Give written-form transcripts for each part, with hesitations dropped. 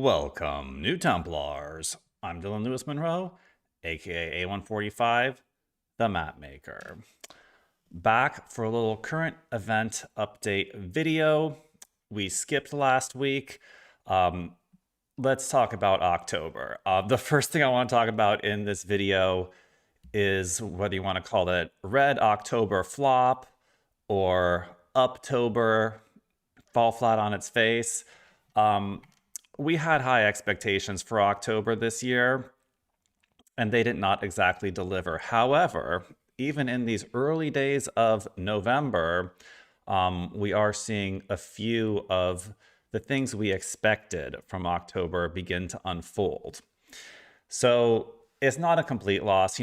Welcome, new Templars. I'm 𝕯𝖊𝖚𝖚 aka 𝕯𝖚𝖚𝖚 the Map Maker. Back for a little current event update video. We skipped last week. Let's talk about October. The first thing I want to talk about in this video is whether you want to call it Red October flop or Uptober fall flat on its face. We had high expectations for October this year, and they did not exactly deliver. However, even in these early days of November, we are seeing a few of the things we expected from October begin to unfold. So it's not a complete loss.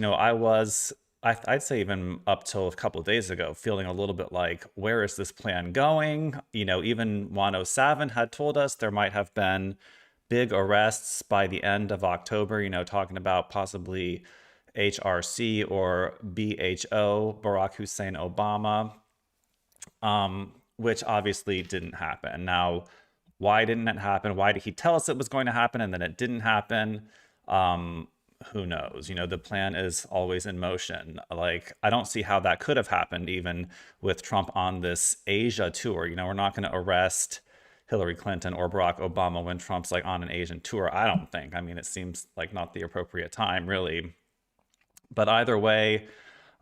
I'd say even up till a couple of days ago, feeling a little bit like, where is this plan going? Even 𝕯𝖚𝖚 had told us there might have been big arrests by the end of October, talking about possibly HRC or BHO, Barack Hussein Obama, which obviously didn't happen. Now, why didn't it happen? Why did he tell us it was going to happen and then it didn't happen? Who knows? The plan is always in motion. I don't see how that could have happened even with Trump on this Asia tour. We're not going to arrest Hillary Clinton or Barack Obama when Trump's on an Asian tour. I don't think. It seems like not the appropriate time, really. But either way,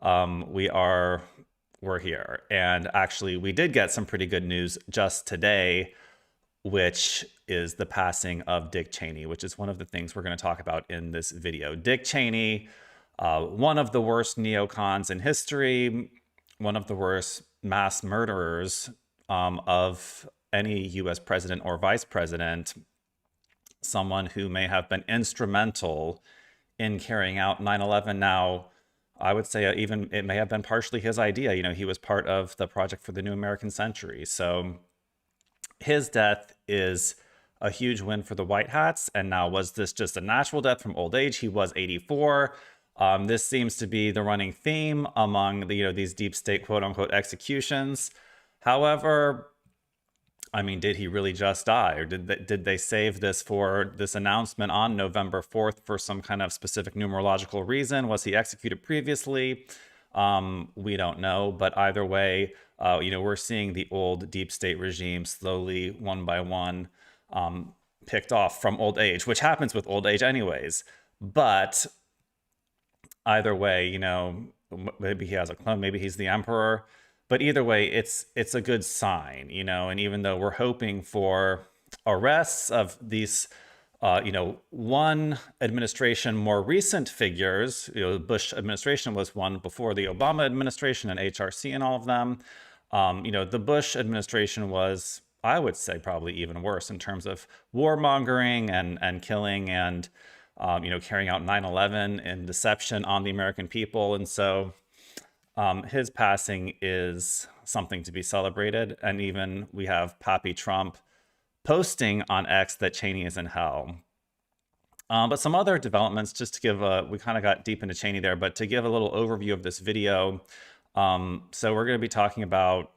we're here. And actually, we did get some pretty good news just today, which is the passing of Dick Cheney, which is one of the things we're going to talk about in this video. Dick Cheney, one of the worst neocons in history, one of the worst mass murderers of any U.S. president or vice president, someone who may have been instrumental in carrying out 9/11. Now, I would say even it may have been partially his idea. He was part of the Project for the New American Century. So his death is a huge win for the White Hats. And now, was this just a natural death from old age? He was 84. This seems to be the running theme among these deep state quote unquote executions. However, did he really just die, or did they save this for this announcement on November 4th for some kind of specific numerological reason? Was he executed previously? We don't know, but either way, we're seeing the old deep state regime slowly, one by one, picked off from old age, which happens with old age anyways. But either way, maybe he has a clone, maybe he's the emperor. But either way, it's a good sign, and even though we're hoping for arrests of these, one administration more recent figures, the Bush administration was one before the Obama administration and HRC and all of them. The Bush administration was, I would say, probably even worse in terms of warmongering and killing and, carrying out 9/11 and deception on the American people. And so his passing is something to be celebrated. And even we have Pappy Trump posting on X that Cheney is in hell. But some other developments, just to give we kind of got deep into Cheney there, but to give a little overview of this video. So we're going to be talking about,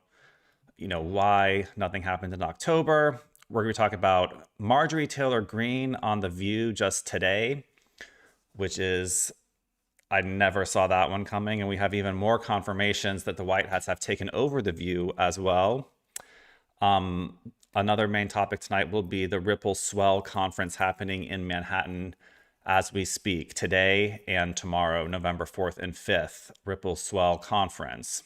why nothing happened in October. We're going to talk about Marjorie Taylor Greene on The View just today, which is, I never saw that one coming. And we have even more confirmations that the White Hats have taken over The View as well. Another main topic tonight will be the Ripple Swell conference happening in Manhattan as we speak, today and tomorrow, November 4th and 5th, Ripple Swell conference.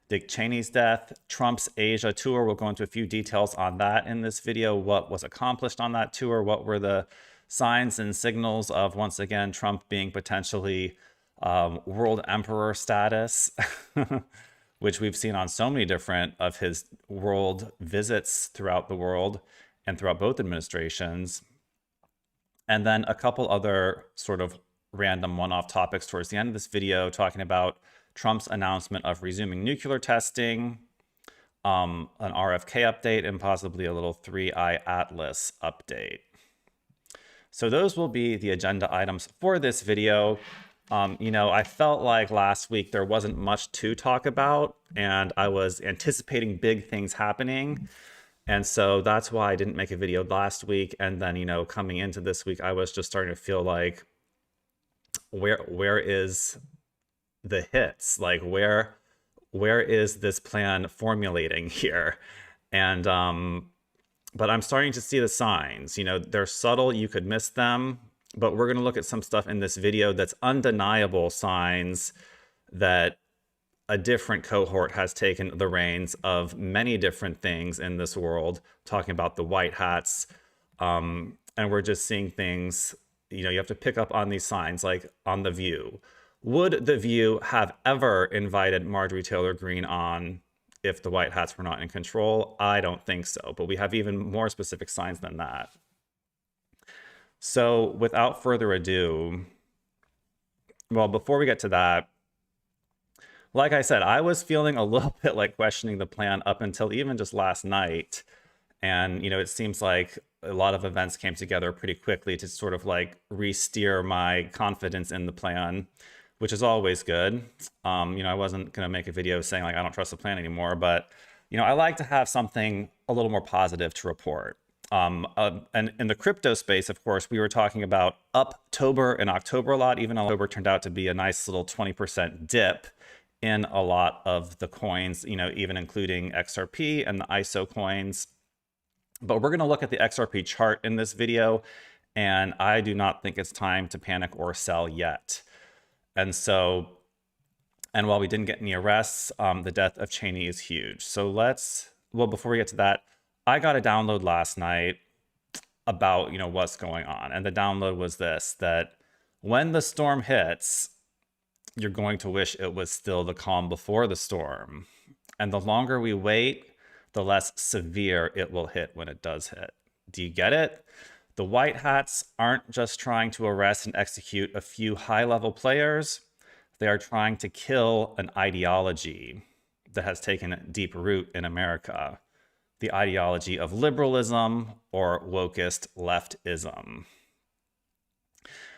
Dick Cheney's death, Trump's Asia tour. We'll go into a few details on that in this video. What was accomplished on that tour? What were the signs and signals of, once again, Trump being potentially world emperor status, which we've seen on so many different of his world visits throughout the world and throughout both administrations. And then a couple other sort of random one-off topics towards the end of this video, talking about Trump's announcement of resuming nuclear testing, an RFK update, and possibly a little 3i Atlas update. So those will be the agenda items for this video. I felt like last week there wasn't much to talk about, and I was anticipating big things happening. And so that's why I didn't make a video last week. And then, you know, coming into this week, I was just starting to feel like, where is the hits? Like, where is this plan formulating here? And but I'm starting to see the signs. You know, they're subtle, you could miss them, but we're going to look at some stuff in this video that's undeniable signs that a different cohort has taken the reins of many different things in this world, talking about the white hats. And we're just seeing things, you know, you have to pick up on these signs, like on The View. Would The View have ever invited Marjorie Taylor Greene on if the white hats were not in control? I don't think so, but we have even more specific signs than that. So without further ado, well, before we get to that, like I said, I was feeling a little bit like questioning the plan up until even just last night. And, you know, it seems like a lot of events came together pretty quickly to sort of like re-steer my confidence in the plan, which is always good. You know, I wasn't going to make a video saying like, I don't trust the plan anymore, but, you know, I like to have something a little more positive to report. And in the crypto space, of course, we were talking about October and October a lot. Even October turned out to be a nice little 20% dip in a lot of the coins, you know, even including XRP and the ISO coins. But we're going to look at the XRP chart in this video, and I do not think it's time to panic or sell yet. And so, and while we didn't get any arrests, the death of Cheney is huge. So well, before we get to that, I got a download last night about, you know, what's going on. And the download was this, that when the storm hits, you're going to wish it was still the calm before the storm. And the longer we wait, the less severe it will hit when it does hit. Do you get it? The white hats aren't just trying to arrest and execute a few high-level players. They are trying to kill an ideology that has taken deep root in America. The ideology of liberalism or wokest leftism.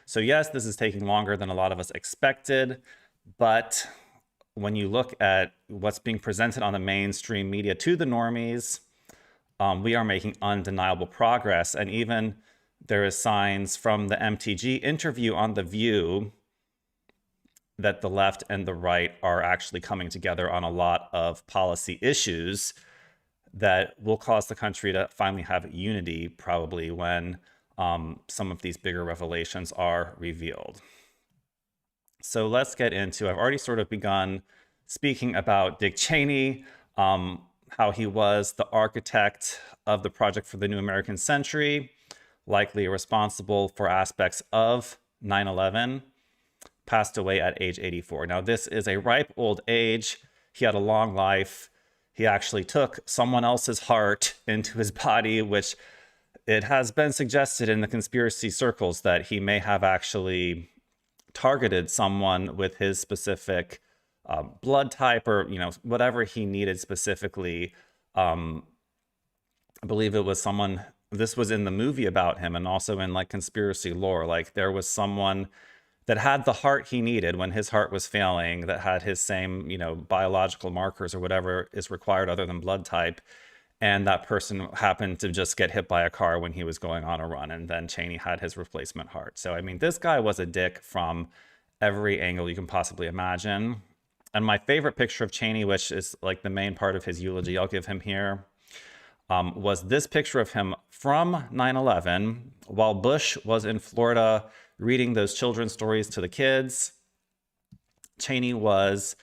So yes, this is taking longer than a lot of us expected, but when you look at what's being presented on the mainstream media to the normies, we are making undeniable progress. And even there is signs from the MTG interview on The View that the left and the right are actually coming together on a lot of policy issues that will cause the country to finally have unity, probably when some of these bigger revelations are revealed. So let's get into, I've already sort of begun speaking about Dick Cheney, how he was the architect of the Project for the New American Century, likely responsible for aspects of 9/11, passed away at age 84. Now, this is a ripe old age. He had a long life. He actually took someone else's heart into his body, which it has been suggested in the conspiracy circles that he may have actually targeted someone with his specific blood type, or, you know, whatever he needed specifically. I believe it was someone, this was in the movie about him, and also in like conspiracy lore, like there was someone that had the heart he needed when his heart was failing, that had his same, you know, biological markers or whatever is required other than blood type. And that person happened to just get hit by a car when he was going on a run. And then Cheney had his replacement heart. So, I mean, this guy was a dick from every angle you can possibly imagine. And my favorite picture of Cheney, which is like the main part of his eulogy, I'll give him here, was this picture of him from 9/11 while Bush was in Florida reading those children's stories to the kids. Cheney was,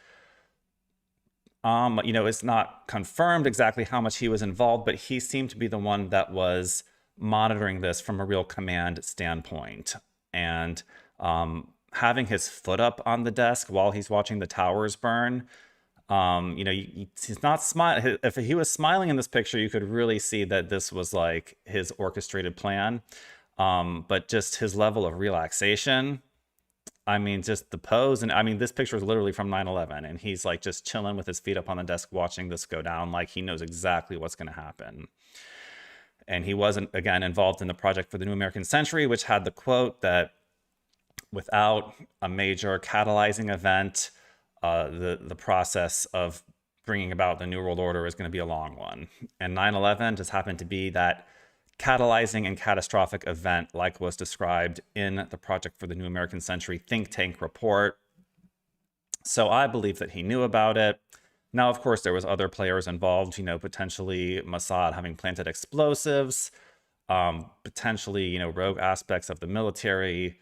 you know, it's not confirmed exactly how much he was involved, but he seemed to be the one that was monitoring this from a real command standpoint. And having his foot up on the desk while he's watching the towers burn, you know, he's not smiling. If he was smiling in this picture, you could really see that this was like his orchestrated plan. But just his level of relaxation, I mean, just the pose. And I mean, this picture is literally from 9/11, and he's like just chilling with his feet up on the desk, watching this go down, like he knows exactly what's going to happen. And he wasn't, again, involved in the Project for the New American Century, which had the quote that without a major catalyzing event, the process of bringing about the New World Order is going to be a long one. And 9/11 just happened to be that catalyzing and catastrophic event, like was described in the Project for the New American Century think tank report. So I believe that he knew about it. Now, of course, there was other players involved, potentially Mossad having planted explosives, potentially, rogue aspects of the military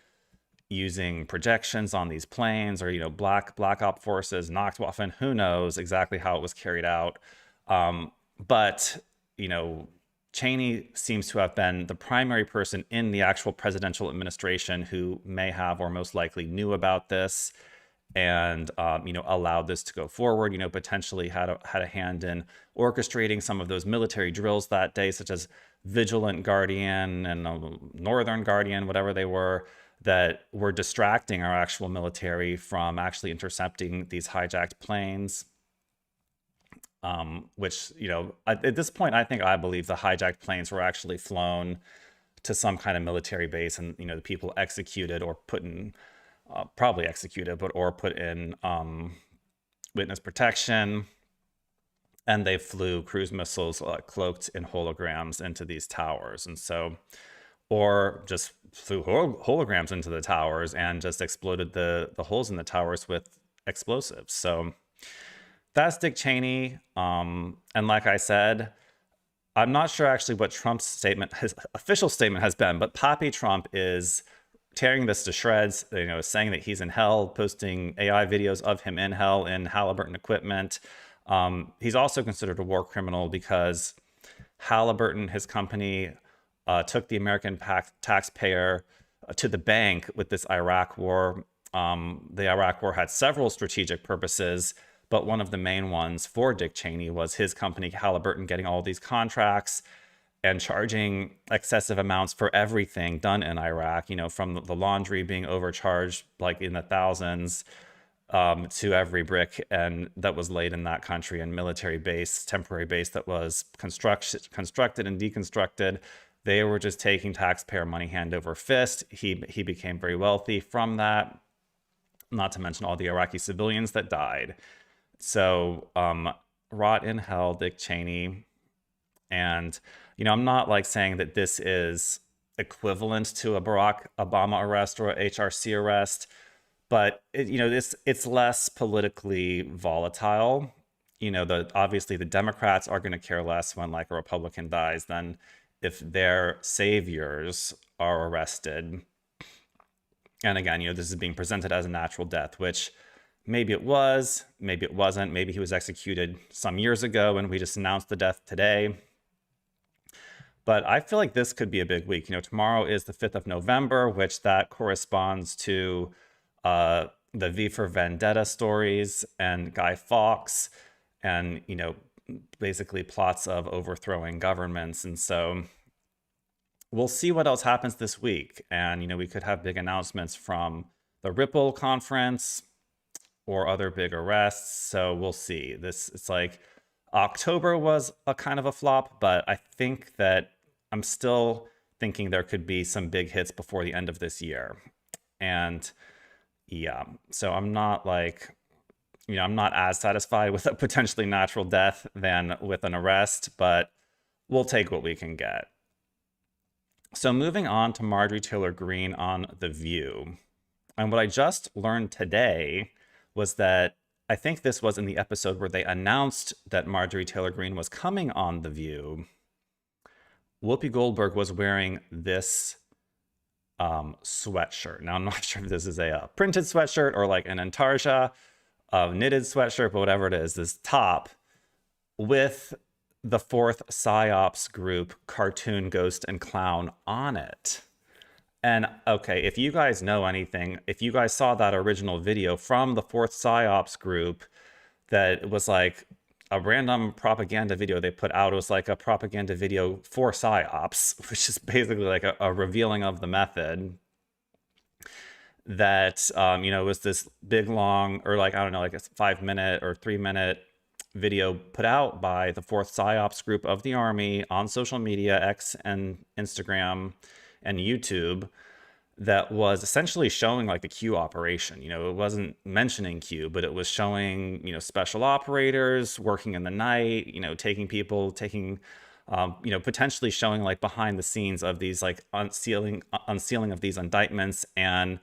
using projections on these planes, or, black op forces, Nachtwaffen, who knows exactly how it was carried out. But, Cheney seems to have been the primary person in the actual presidential administration who may have or most likely knew about this and allowed this to go forward, potentially had a hand in orchestrating some of those military drills that day, such as Vigilant Guardian and Northern Guardian, whatever they were, that were distracting our actual military from actually intercepting these hijacked planes. Which, at this point, I believe the hijacked planes were actually flown to some kind of military base, and, the people executed or put in, probably executed, or put in witness protection. And they flew cruise missiles cloaked in holograms into these towers. And so, or just flew holograms into the towers and just exploded the holes in the towers with explosives. So that's Dick Cheney. And like I said, I'm not sure actually what Trump's statement, his official statement has been, but Pappy Trump is tearing this to shreds, saying that he's in hell, posting AI videos of him in hell in Halliburton equipment. He's also considered a war criminal because Halliburton, his company, took the American taxpayer to the bank with this Iraq war. The Iraq war had several strategic purposes, but one of the main ones for Dick Cheney was his company, Halliburton, getting all these contracts and charging excessive amounts for everything done in Iraq, from the laundry being overcharged like in the thousands, to every brick and that was laid in that country, and military base, temporary base that was constructed and deconstructed. They were just taking taxpayer money hand over fist. He became very wealthy from that, not to mention all the Iraqi civilians that died. So rot in hell, Dick Cheney. And, I'm not saying that this is equivalent to a Barack Obama arrest or a HRC arrest, but it's less politically volatile. Obviously the Democrats are going to care less when a Republican dies than if their saviors are arrested. And again, this is being presented as a natural death, which maybe it was, maybe it wasn't. Maybe he was executed some years ago and we just announced the death today. But I feel like this could be a big week. Tomorrow is the 5th of November, which that corresponds to the V for Vendetta stories and Guy Fawkes and, basically plots of overthrowing governments. And so we'll see what else happens this week. And, we could have big announcements from the Ripple conference or other big arrests. So we'll see. It's like October was a kind of a flop, but I think that I'm still thinking there could be some big hits before the end of this year. And yeah, so I'm not I'm not as satisfied with a potentially natural death than with an arrest, but we'll take what we can get. So moving on to Marjorie Taylor Greene on The View. And what I just learned today was that I think this was in the episode where they announced that Marjorie Taylor Greene was coming on The View. Whoopi Goldberg was wearing this sweatshirt. Now, I'm not sure if this is a printed sweatshirt or an Antarja knitted sweatshirt, but whatever it is, this top with the 4th PSYOPs group cartoon Ghost and Clown on it. And okay, if you guys know anything, if you guys saw that original video from the 4th PSYOPs group that was a random propaganda video they put out, it was a propaganda video for PSYOPs, which is basically a revealing of the method. That, was this big, long, or I don't know, a 5-minute or 3-minute video put out by the 4th PSYOPs group of the Army on social media, X and Instagram and YouTube, that was essentially showing like the Q operation. You know, it wasn't mentioning Q, but it was showing, you know, special operators working in the night, you know, taking people, you know, potentially showing like behind the scenes of these like unsealing of these indictments and,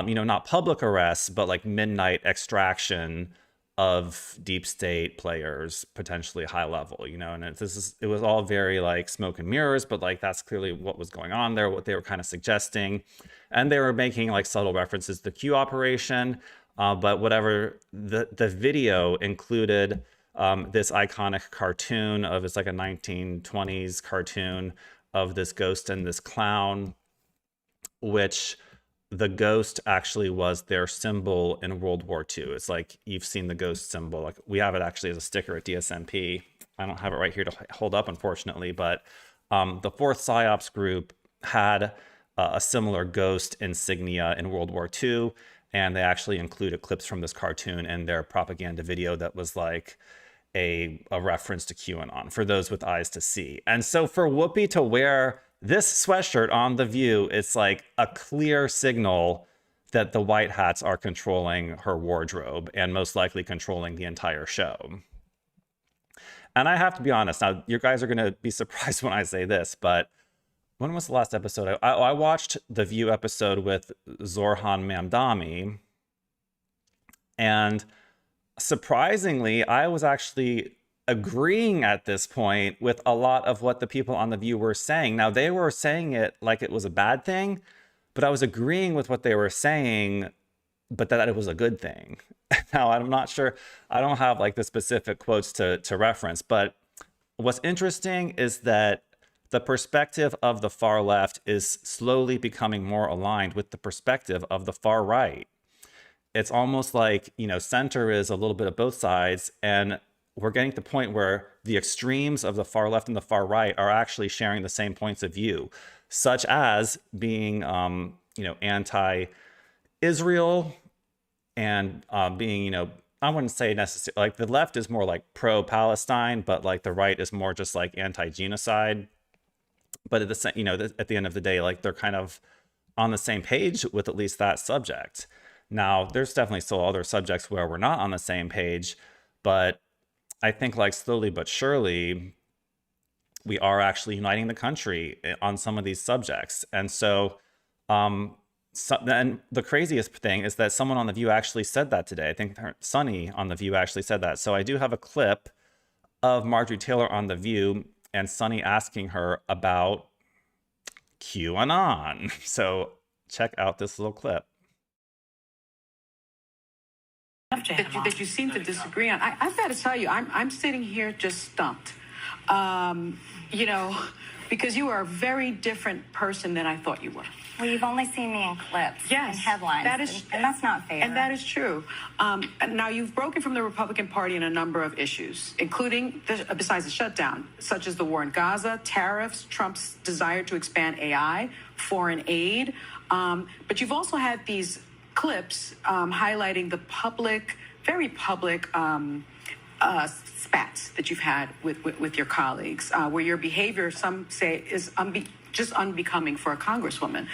you know, not public arrests, but like midnight extraction of deep state players, potentially high level, you know, and it was all very like smoke and mirrors, but like that's clearly what was going on there, what they were kind of suggesting. And they were making like subtle references to the Q operation, but whatever, the video included this iconic cartoon of, it's like a 1920s cartoon of this ghost and this clown, which the ghost actually was their symbol in World War II. It's like, you've seen the ghost symbol. Like, we have it actually as a sticker at D.S.M.P. I don't have it right here to hold up, unfortunately, but the 4th PSYOPs group had a similar ghost insignia in World War II, and they actually included clips from this cartoon in their propaganda video that was like a reference to QAnon, for those with eyes to see. And so for Whoopi to wear this sweatshirt on The View, it's like a clear signal that the white hats are controlling her wardrobe and most likely controlling the entire show. And I have to be honest, now you guys are going to be surprised when I say this, but when was the last episode? I watched The View episode with Zorhan Mamdani, and surprisingly, I was actually agreeing at this point with a lot of what the people on The View were saying. Now, they were saying it like it was a bad thing, but I was agreeing with what they were saying, but that it was a good thing. Now, I'm not sure, I don't have like the specific quotes to reference, but what's interesting is that the perspective of the far left is slowly becoming more aligned with the perspective of the far right. It's almost like, you know, center is a little bit of both sides, and we're getting to the point where the extremes of the far left and the far right are actually sharing the same points of view, such as being, you know, anti-Israel and being, you know, I wouldn't say necessarily, like the left is more like pro-Palestine, but like the right is more just like anti-genocide. But at the, you know, at the end of the day, like they're kind of on the same page with at least that subject. Now, there's definitely still other subjects where we're not on the same page, but I think like slowly but surely, we are actually uniting the country on some of these subjects. And so, and the craziest thing is that someone on The View actually said that today. I think Sunny on The View actually said that. So I do have a clip of Marjorie Taylor on The View and Sunny asking her about QAnon. So check out this little clip. That you seem to disagree on. I've got to tell you, I'm sitting here just stumped. You know, because you are a very different person than I thought you were. Well, you've only seen me in clips and headlines, and that's not fair. And that is true. Now, you've broken from the Republican Party in a number of issues, including, besides the shutdown, such as the war in Gaza, tariffs, Trump's desire to expand AI, foreign aid. But you've also had these clips highlighting the public, very public spats that you've had with your colleagues, where your behavior, some say, is just unbecoming for a congresswoman.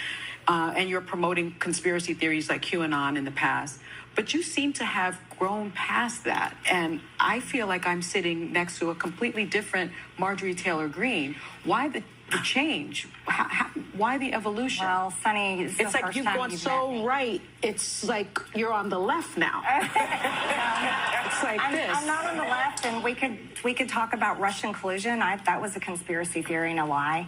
And you're promoting conspiracy theories like QAnon in the past. But you seem to have grown past that. And I feel like I'm sitting next to a completely different Marjorie Taylor Greene. Why the change? Why the evolution? Well, Sunny, it's like you've gone so right. It's like you're on the left now. It's like this. I'm not on the left, and we could talk about Russian collusion. That was a conspiracy theory and a lie.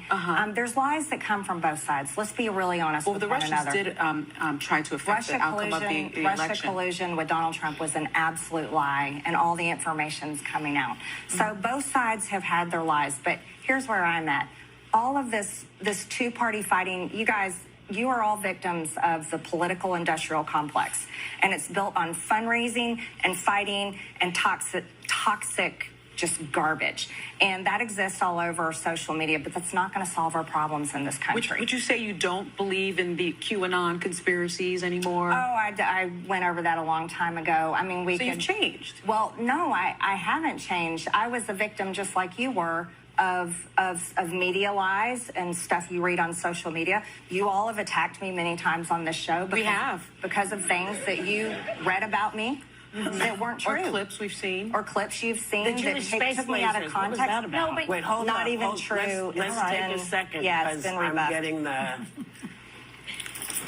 There's lies that come from both sides. Let's be really honest with one another. Well, the Russians did try to affect the outcome of the election. Russia collusion with Donald Trump was an absolute lie, and all the information's coming out. So both sides have had their lies, but here's where I'm at. All of this two-party fighting, you guys, you are all victims of the political industrial complex. And it's built on fundraising and fighting and toxic just garbage. And that exists all over social media, but that's not going to solve our problems in this country. Would you say you don't believe in the QAnon conspiracies anymore? Oh, I went over that a long time ago. I mean, So you've changed. Well, no, I haven't changed. I was a victim just like you were of media lies and stuff you read on social media. You all have attacked me many times on this show. We have. Because of things that you read about me that weren't true. Or clips we've seen. Or clips you've seen The that Jewish space took me out of lasers, what was context. that about? No, but Wait, hold not on. even true. Let's It's take been- a second. Yeah, it's because been I'm rebuffed. getting the.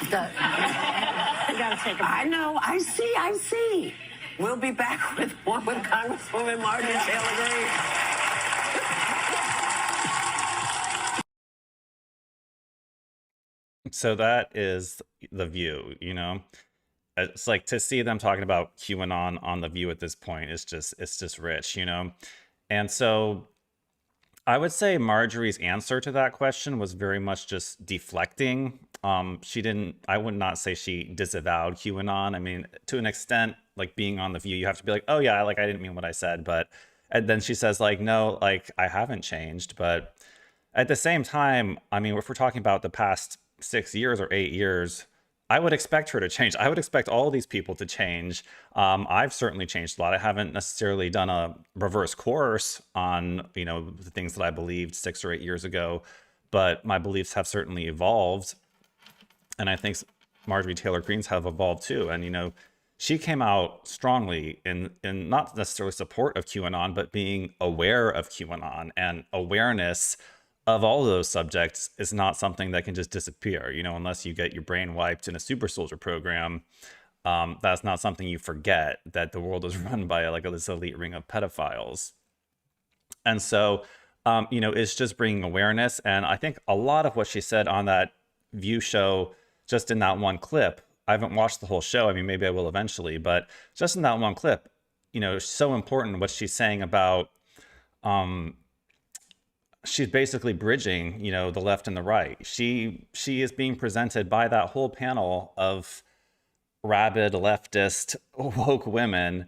You gotta take a I know. I see. We'll be back with Congresswoman Marjorie Taylor Greene. So that is The View, you know? It's like to see them talking about QAnon on The View at this point is just, it's just rich, you know? And so I would say Marjorie's answer to that question was very much just deflecting. I would not say she disavowed QAnon. I mean, to an extent, like being on The View, you have to be like, oh yeah, like I didn't mean what I said. And then she says like, no, like I haven't changed. But at the same time, I mean, if we're talking about the past 6 years or 8 years, I would expect her to change. I would expect all these people to change. I've certainly changed a lot. I haven't necessarily done a reverse course on, you know, the things that I believed 6 or 8 years ago, but my beliefs have certainly evolved. And I think Marjorie Taylor Greene's have evolved too. And, you know, she came out strongly in not necessarily support of QAnon, but being aware of QAnon, and awareness of all of those subjects is not something that can just disappear, you know, unless you get your brain wiped in a super soldier program. That's not something you forget, that the world is run by like this elite ring of pedophiles. And so, you know, it's just bringing awareness. And I think a lot of what she said on that View show, just in that one clip, I haven't watched the whole show. I mean, maybe I will eventually, but just in that one clip, you know, it's so important what she's saying about, she's basically bridging, you know, the left and the right. She is being presented by that whole panel of rabid leftist woke women,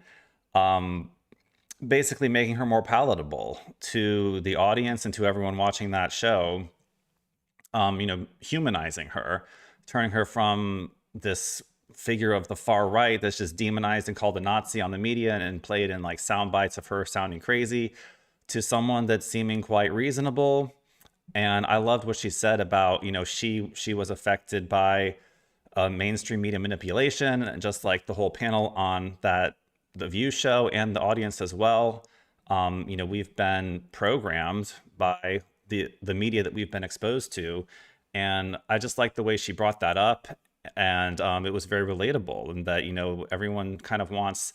basically making her more palatable to the audience and to everyone watching that show. You know, humanizing her, turning her from this figure of the far right that's just demonized and called a Nazi on the media and played in like sound bites of her sounding crazy, to someone that's seeming quite reasonable. And I loved what she said about, you know, she was affected by mainstream media manipulation, and just like the whole panel on that The View show and the audience as well. You know, we've been programmed by the media that we've been exposed to. And I just like the way she brought that up. And it was very relatable, and that, you know, everyone kind of wants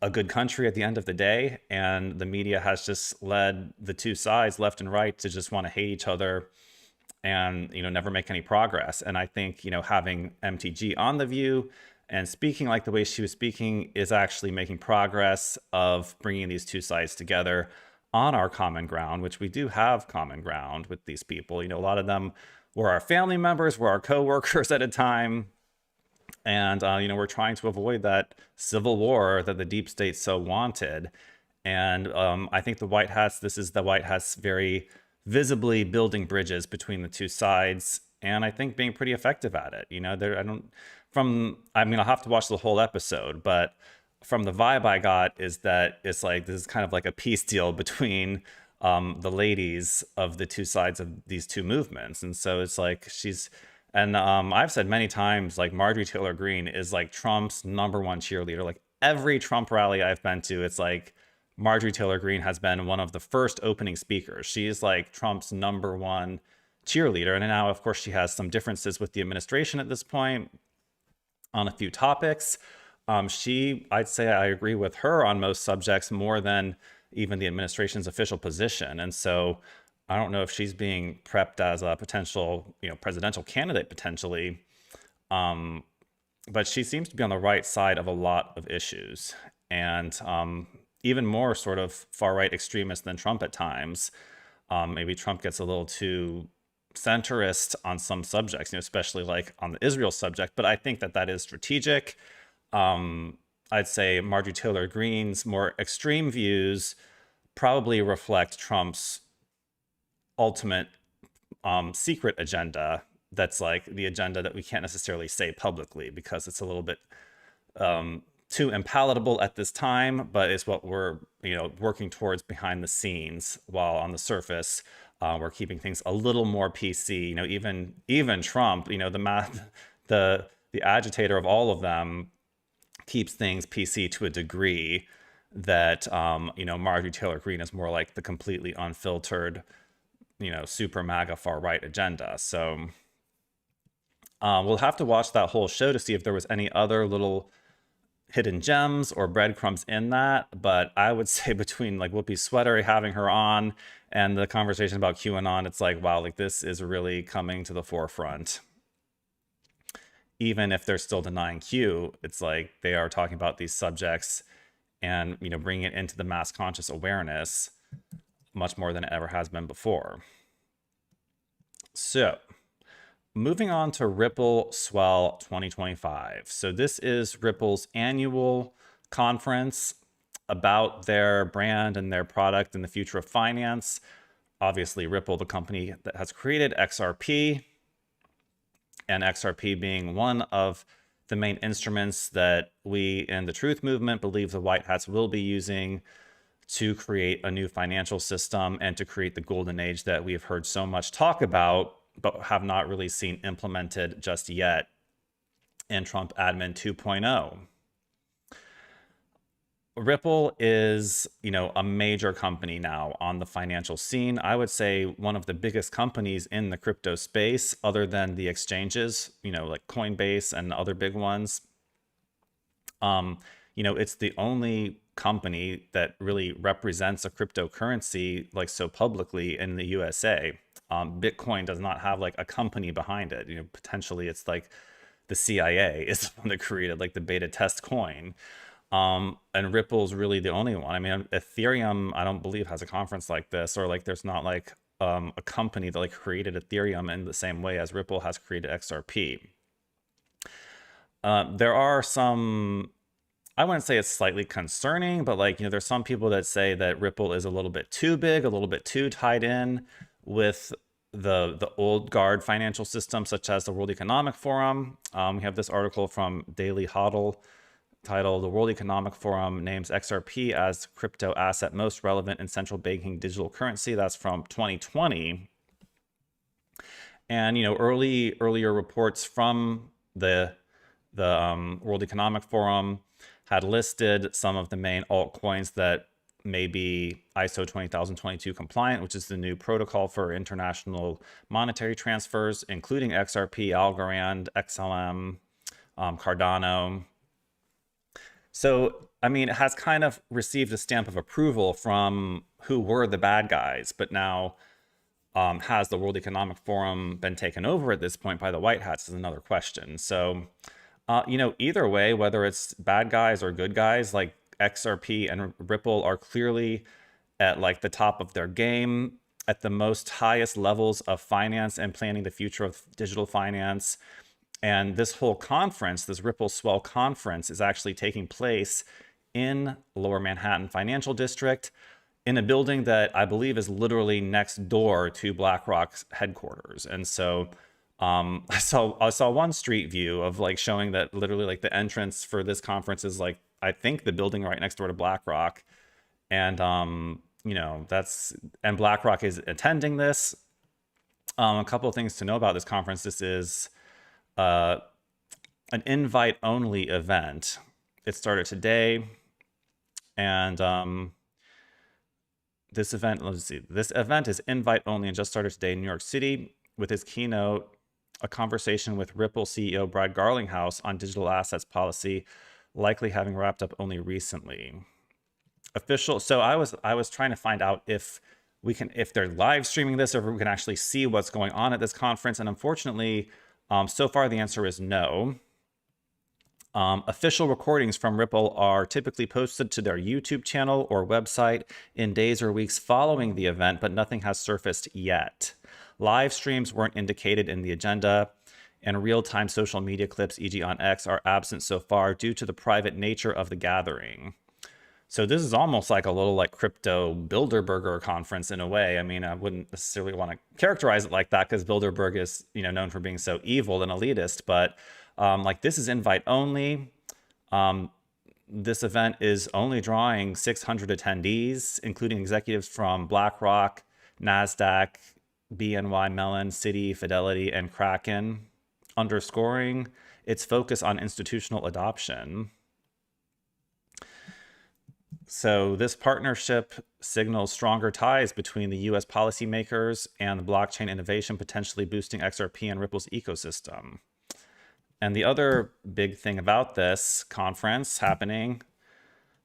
a good country at the end of the day, and the media has just led the two sides, left and right, to just want to hate each other and, you know, never make any progress. And I think, you know, having MTG on The View and speaking like the way she was speaking is actually making progress of bringing these two sides together on our common ground, which we do have common ground with these people. You know, a lot of them were our family members, were our co-workers at a time. And, you know, we're trying to avoid that civil war that the deep state so wanted. And I think the White Hats, this is the White Hats very visibly building bridges between the two sides. And I think being pretty effective at it. You know, I'll have to watch the whole episode, but from the vibe I got is that it's like, this is kind of like a peace deal between the ladies of the two sides of these two movements. And so it's like I've said many times, like Marjorie Taylor Greene is like Trump's #1 cheerleader. Like every Trump rally I've been to, it's like Marjorie Taylor Greene has been one of the first opening speakers. She is like Trump's #1 cheerleader. And now, of course, she has some differences with the administration at this point on a few topics. I'd say I agree with her on most subjects more than even the administration's official position. And so I don't know if she's being prepped as a potential, you know, presidential candidate potentially, but she seems to be on the right side of a lot of issues, and even more sort of far-right extremist than Trump at times. Maybe Trump gets a little too centrist on some subjects, you know, especially like on the Israel subject, but I think that is strategic. I'd say Marjorie Taylor Greene's more extreme views probably reflect Trump's ultimate secret agenda. That's like the agenda that we can't necessarily say publicly because it's a little bit too impalatable at this time, but it's what we're, working towards behind the scenes, while on the surface, we're keeping things a little more PC. Even Trump, the agitator of all of them, keeps things PC to a degree that, Marjorie Taylor Greene is more like the completely unfiltered, super MAGA far right agenda. So we'll have to watch that whole show to see if there was any other little hidden gems or breadcrumbs in that. But I would say between like Whoopi's sweater, having her on, and the conversation about QAnon, it's like, wow, like this is really coming to the forefront. Even if they're still denying Q, it's like they are talking about these subjects and, bringing it into the mass conscious awareness much more than it ever has been before. So moving on to Ripple Swell 2025. So this is Ripple's annual conference about their brand and their product and the future of finance. Obviously, Ripple, the company that has created XRP, and XRP being one of the main instruments that we in the Truth Movement believe the White Hats will be using to create a new financial system and to create the golden age that we've heard so much talk about, but have not really seen implemented just yet in Trump Admin 2.0. Ripple is, a major company now on the financial scene. I would say one of the biggest companies in the crypto space, other than the exchanges, like Coinbase and other big ones. It's the only company that really represents a cryptocurrency like so publicly in the USA. Bitcoin does not have like a company behind it. Potentially it's like the CIA is the one that created like the beta test coin. And Ripple's really the only one. I mean, Ethereum, I don't believe has a conference like this, or like there's not like a company that like created Ethereum in the same way as Ripple has created XRP. There are some, I wouldn't say it's slightly concerning, but like, there's some people that say that Ripple is a little bit too big, a little bit too tied in with the old guard financial system, such as the World Economic Forum. We have this article from Daily Hodl titled "The World Economic Forum names XRP as crypto asset most relevant in central banking digital currency." That's from 2020. And earlier reports from the World Economic Forum had listed some of the main altcoins that may be ISO 20022 compliant, which is the new protocol for international monetary transfers, including XRP, Algorand, XLM, Cardano. So, I mean, it has kind of received a stamp of approval from who were the bad guys, but now has the World Economic Forum been taken over at this point by the White Hats is another question. So, either way, whether it's bad guys or good guys, like XRP and Ripple are clearly at like the top of their game, at the most highest levels of finance and planning the future of digital finance. And this whole conference, this Ripple Swell conference, is actually taking place in Lower Manhattan Financial District in a building that I believe is literally next door to BlackRock's headquarters. And so I saw one street view of like showing that literally like the entrance for this conference is like, I think the building right next door to BlackRock. And, and BlackRock is attending this. A couple of things to know about this conference. This is an invite-only event. It started today, and this event is invite-only and just started today in New York City with his keynote, a conversation with Ripple CEO Brad Garlinghouse on digital assets policy, likely having wrapped up only recently. Official. So I was trying to find out if they're live streaming this, or if we can actually see what's going on at this conference, and unfortunately, so far, the answer is no. Official recordings from Ripple are typically posted to their YouTube channel or website in days or weeks following the event, but nothing has surfaced yet. Live streams weren't indicated in the agenda, and real-time social media clips, e.g. on X, are absent so far due to the private nature of the gathering. So this is almost like a little like crypto Bilderberger conference in a way. I mean, I wouldn't necessarily want to characterize it like that because Bilderberg is, known for being so evil and elitist, but like this is invite only. this event is only drawing 600 attendees, including executives from BlackRock, NASDAQ, BNY Mellon, Citi, Fidelity, and Kraken, underscoring its focus on institutional adoption. So this partnership signals stronger ties between the US policymakers and the blockchain innovation, potentially boosting XRP and Ripple's ecosystem. And the other big thing about this conference happening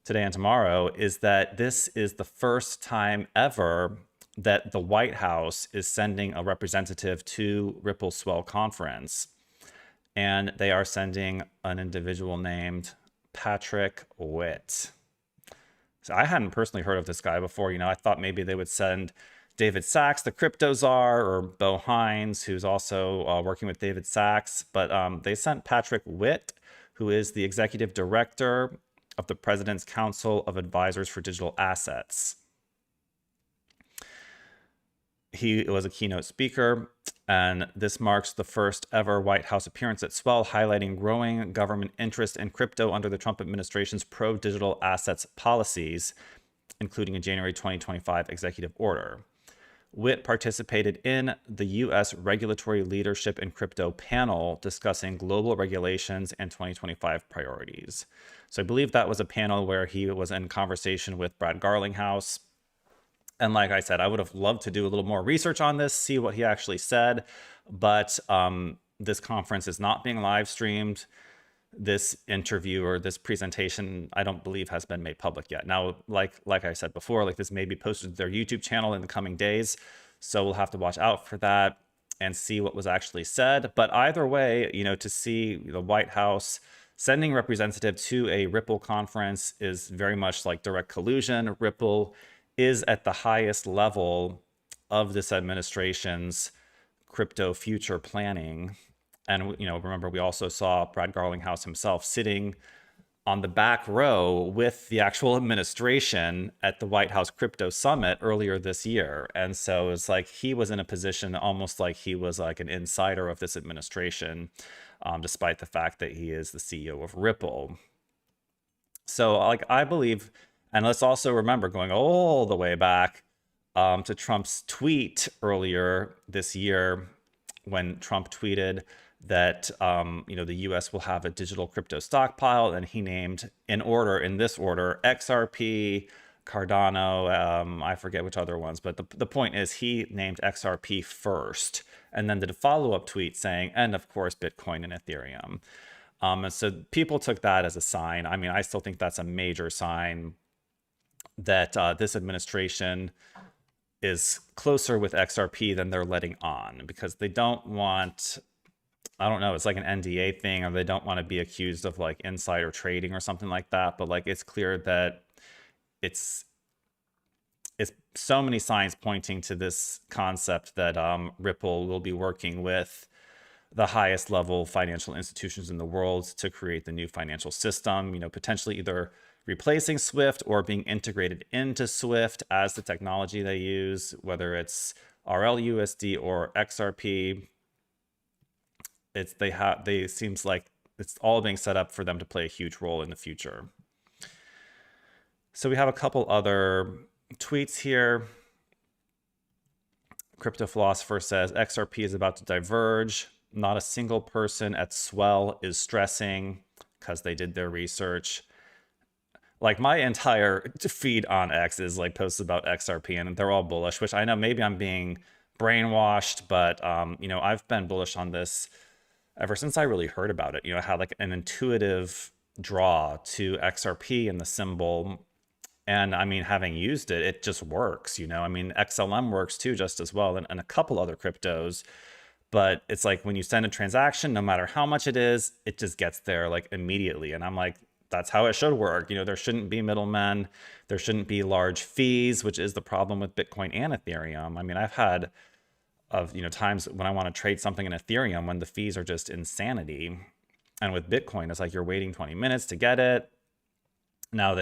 today and tomorrow is that this is the first time ever that the White House is sending a representative to Ripple Swell conference. And they are sending an individual named Patrick Witt. So I hadn't personally heard of this guy before. I thought maybe they would send David Sachs, the crypto czar, or Bo Hines, who's also working with David Sachs. But they sent Patrick Witt, who is the executive director of the President's Council of Advisors for Digital Assets. He was a keynote speaker, and this marks the first ever White House appearance at Swell, highlighting growing government interest in crypto under the Trump administration's pro-digital assets policies, including a January 2025 executive order. Witt participated in the U.S. Regulatory Leadership in Crypto panel discussing global regulations and 2025 priorities. So I believe that was a panel where he was in conversation with Brad Garlinghouse. And like I said, I would have loved to do a little more research on this, see what he actually said. But this conference is not being live streamed. This interview or this presentation, I don't believe has been made public yet. Now, like I said before, this may be posted to their YouTube channel in the coming days. So we'll have to watch out for that and see what was actually said. But either way, to see the White House sending representative to a Ripple conference is very much like direct collusion. Ripple is at the highest level of this administration's crypto future planning. And, remember, we also saw Brad Garlinghouse himself sitting on the back row with the actual administration at the White House Crypto Summit earlier this year. And so it's like he was in a position almost like he was like an insider of this administration, despite the fact that he is the CEO of Ripple. So I believe, and let's also remember going all the way back to Trump's tweet earlier this year when Trump tweeted that the U.S. will have a digital crypto stockpile, and he named in this order, XRP, Cardano, I forget which other ones, but the point is he named XRP first, and then did a follow-up tweet saying, and of course, Bitcoin and Ethereum. And so people took that as a sign. I mean, I still think that's a major sign that this administration is closer with XRP than they're letting on, because they don't want, I don't know, it's like an NDA thing, or they don't want to be accused of like insider trading or something like that. But it's clear that it's so many signs pointing to this concept that Ripple will be working with the highest level financial institutions in the world to create the new financial system, potentially either replacing SWIFT or being integrated into SWIFT as the technology they use, whether it's RLUSD or XRP. They seems like it's all being set up for them to play a huge role in the future. So we have a couple other tweets here. Crypto Philosopher says XRP is about to diverge. Not a single person at Swell is stressing, because they did their research. My entire feed on X is posts about XRP, and they're all bullish, which I know maybe I'm being brainwashed, but I've been bullish on this ever since I really heard about it. I had an intuitive draw to XRP and the symbol. And I mean, having used it, it just works, I mean, XLM works too, just as well, and a couple other cryptos. But it's when you send a transaction, no matter how much it is, it just gets there immediately. And I'm like, that's how it should work. There shouldn't be middlemen. There shouldn't be large fees, which is the problem with Bitcoin and Ethereum. I mean, I've had times when I want to trade something in Ethereum when the fees are just insanity. And with Bitcoin, it's you're waiting 20 minutes to get it. Now,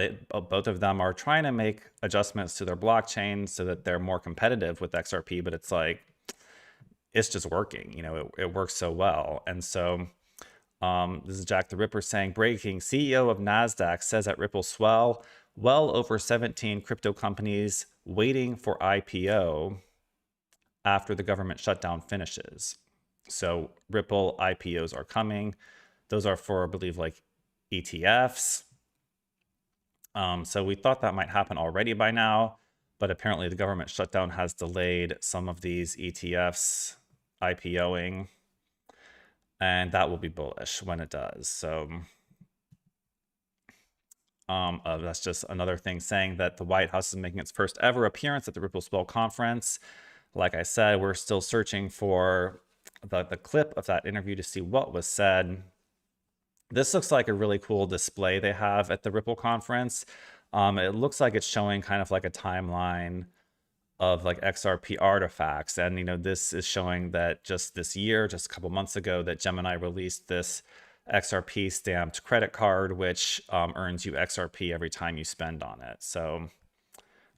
both of them are trying to make adjustments to their blockchain so that they're more competitive with XRP, but it's just working. It works so well. And so This is Jack the Ripper saying, breaking, CEO of NASDAQ says at Ripple Swell, well over 17 crypto companies waiting for IPO after the government shutdown finishes. So Ripple IPOs are coming. Those are for, I believe, like ETFs. So we thought that might happen already by now, but apparently the government shutdown has delayed some of these ETFs IPOing, and that will be bullish when it does. So that's just another thing saying that the White House is making its first ever appearance at the Ripple Swell conference. Like I said, we're still searching for the clip of that interview to see what was said. This looks like a really cool display they have at the Ripple conference. It looks like it's showing kind of like a timeline of like XRP artifacts. And, you know, this is showing that just this year, just a couple months ago, that Gemini released this XRP stamped credit card, which earns you XRP every time you spend on it. So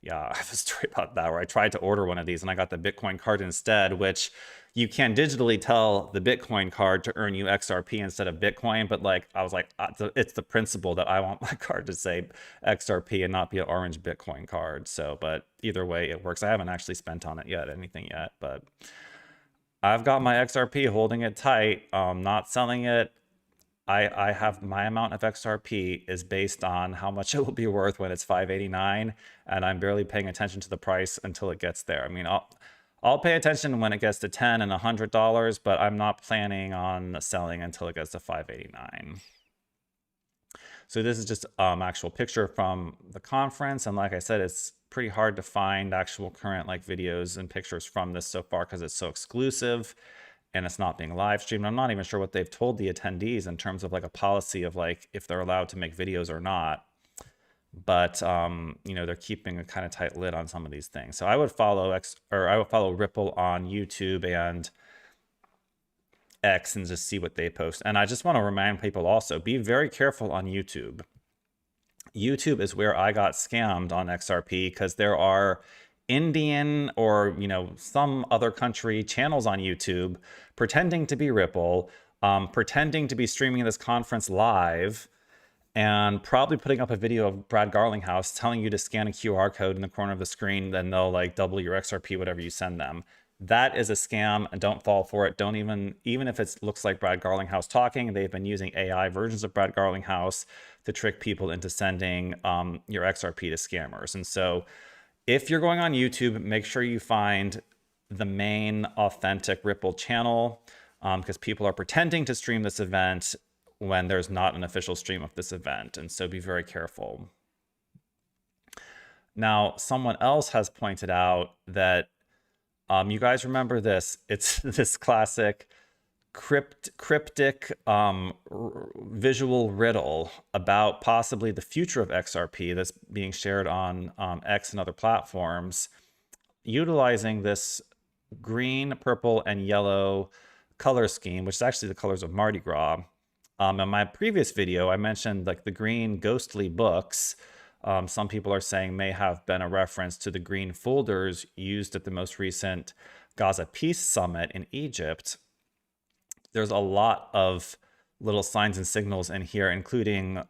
yeah, I have a story about that where I tried to order one of these and I got the Bitcoin card instead, which you can digitally tell the Bitcoin card to earn you XRP instead of Bitcoin. But like, I was like, it's the principle that I want my card to say XRP and not be an orange Bitcoin card. So, but either way, it works. I haven't actually spent on it yet, anything yet, but I've got my XRP, holding it tight, not selling it. I have my amount of XRP is based on how much it will be worth when it's 589, and I'm barely paying attention to the price until it gets there. I mean, I'll pay attention when it gets to $10 and $100, but I'm not planning on selling until it gets to 589. So this is just actual picture from the conference, and like I said, it's pretty hard to find actual current like videos and pictures from this so far because it's so exclusive and it's not being live streamed. I'm not even sure what they've told the attendees in terms of like a policy of like if they're allowed to make videos or not. But you know, they're keeping a kind of tight lid on some of these things. So I would follow Ripple on YouTube and X and just see what they post. And I just want to remind people also, be very careful on YouTube. YouTube is where I got scammed on XRP because there are Indian or, you know, some other country channels on YouTube pretending to be Ripple, pretending to be streaming this conference live, and probably putting up a video of Brad Garlinghouse telling you to scan a QR code in the corner of the screen, then they'll like double your XRP, whatever you send them. That is a scam, and don't fall for it. Don't even if it looks like Brad Garlinghouse talking, they've been using AI versions of Brad Garlinghouse to trick people into sending your XRP to scammers. And so if you're going on YouTube, make sure you find the main authentic Ripple channel because people are pretending to stream this event when there's not an official stream of this event. And so be very careful. Now, someone else has pointed out that you guys remember this. It's this classic cryptic visual riddle about possibly the future of XRP that's being shared on X and other platforms, utilizing this green, purple, and yellow color scheme, which is actually the colors of Mardi Gras. In my previous video, I mentioned like the green ghostly books. Some people are saying may have been a reference to the green folders used at the most recent Gaza Peace Summit in Egypt. There's a lot of little signs and signals in here, including,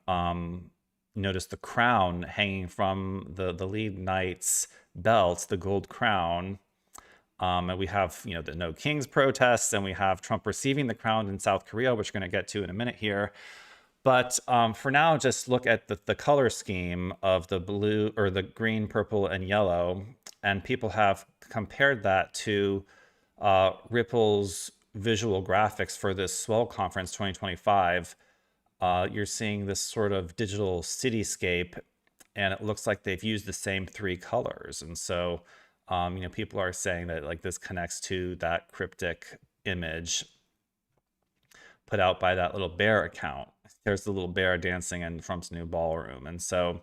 notice the crown hanging from the lead knight's belt, the gold crown. And we have, you know, the No Kings protests, and we have Trump receiving the crown in South Korea, which we're going to get to in a minute here. But for now, just look at the color scheme of the blue or the green, purple, and yellow. And people have compared that to Ripple's visual graphics for this Swell Conference 2025. You're seeing this sort of digital cityscape, and it looks like they've used the same three colors. And so, you know, people are saying that like this connects to that cryptic image put out by that little bear account. There's the little bear dancing in Trump's new ballroom. And so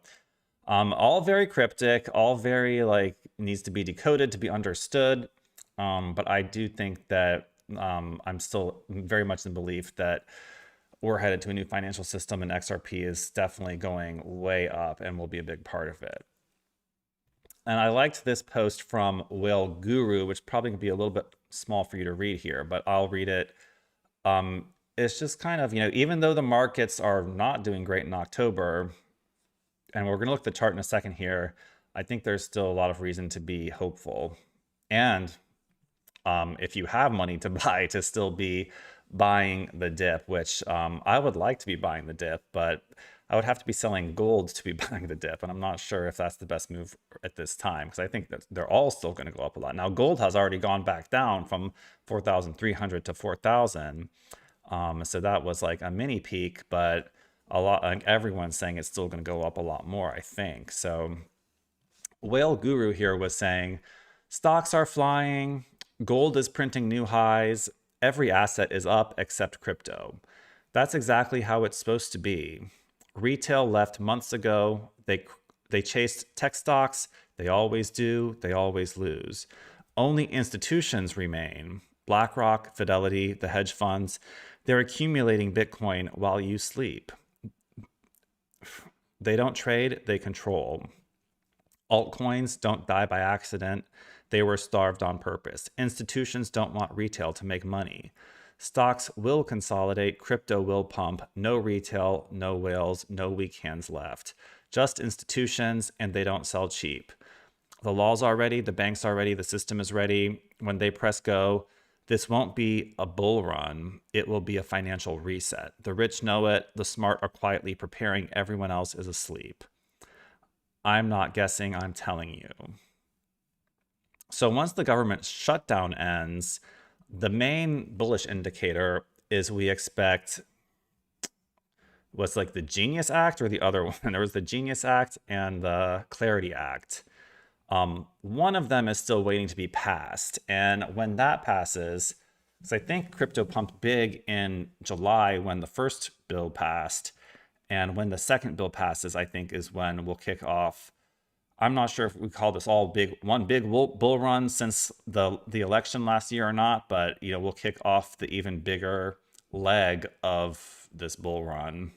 all very cryptic, all very like needs to be decoded to be understood. But I do think that I'm still very much in belief that we're headed to a new financial system, and XRP is definitely going way up and will be a big part of it. And I liked this post from Whale Guru, which probably could be a little bit small for you to read here, but I'll read it. it's just kind of, even though the markets are not doing great in October, and we're going to look at the chart in a second here, I think there's still a lot of reason to be hopeful. And if you have money to buy, to still be buying the dip, which I would like to be buying the dip, but I would have to be selling gold to be buying the dip. And I'm not sure if that's the best move at this time, because I think that they're all still going to go up a lot. Now, gold has already gone back down from 4,300 to 4,000. So that was like a mini peak, but like everyone's saying it's still going to go up a lot more, I think. So Whale Guru here was saying stocks are flying, gold is printing new highs, every asset is up except crypto. That's exactly how it's supposed to be. Retail left months ago. They chased tech stocks. They always do. They always lose. Only institutions remain. BlackRock, Fidelity, the hedge funds. They're accumulating Bitcoin while you sleep. They don't trade, they control. Altcoins don't die by accident. They were starved on purpose. Institutions don't want retail to make money. Stocks will consolidate, crypto will pump. No retail, no whales, no weak hands left. Just institutions, and they don't sell cheap. The laws are ready, the banks are ready, the system is ready. When they press go, this won't be a bull run. It will be a financial reset. The rich know it. The smart are quietly preparing. Everyone else is asleep. I'm not guessing, I'm telling you. So once the government shutdown ends, the main bullish indicator is we expect what's like the Genius Act or the other one. There was the Genius Act and the Clarity Act. One of them is still waiting to be passed. And when that passes, because I think crypto pumped big in July when the first bill passed. And when the second bill passes, I think is when we'll kick off. I'm not sure if we call this all one big bull run since the election last year or not, but we'll kick off the even bigger leg of this bull run.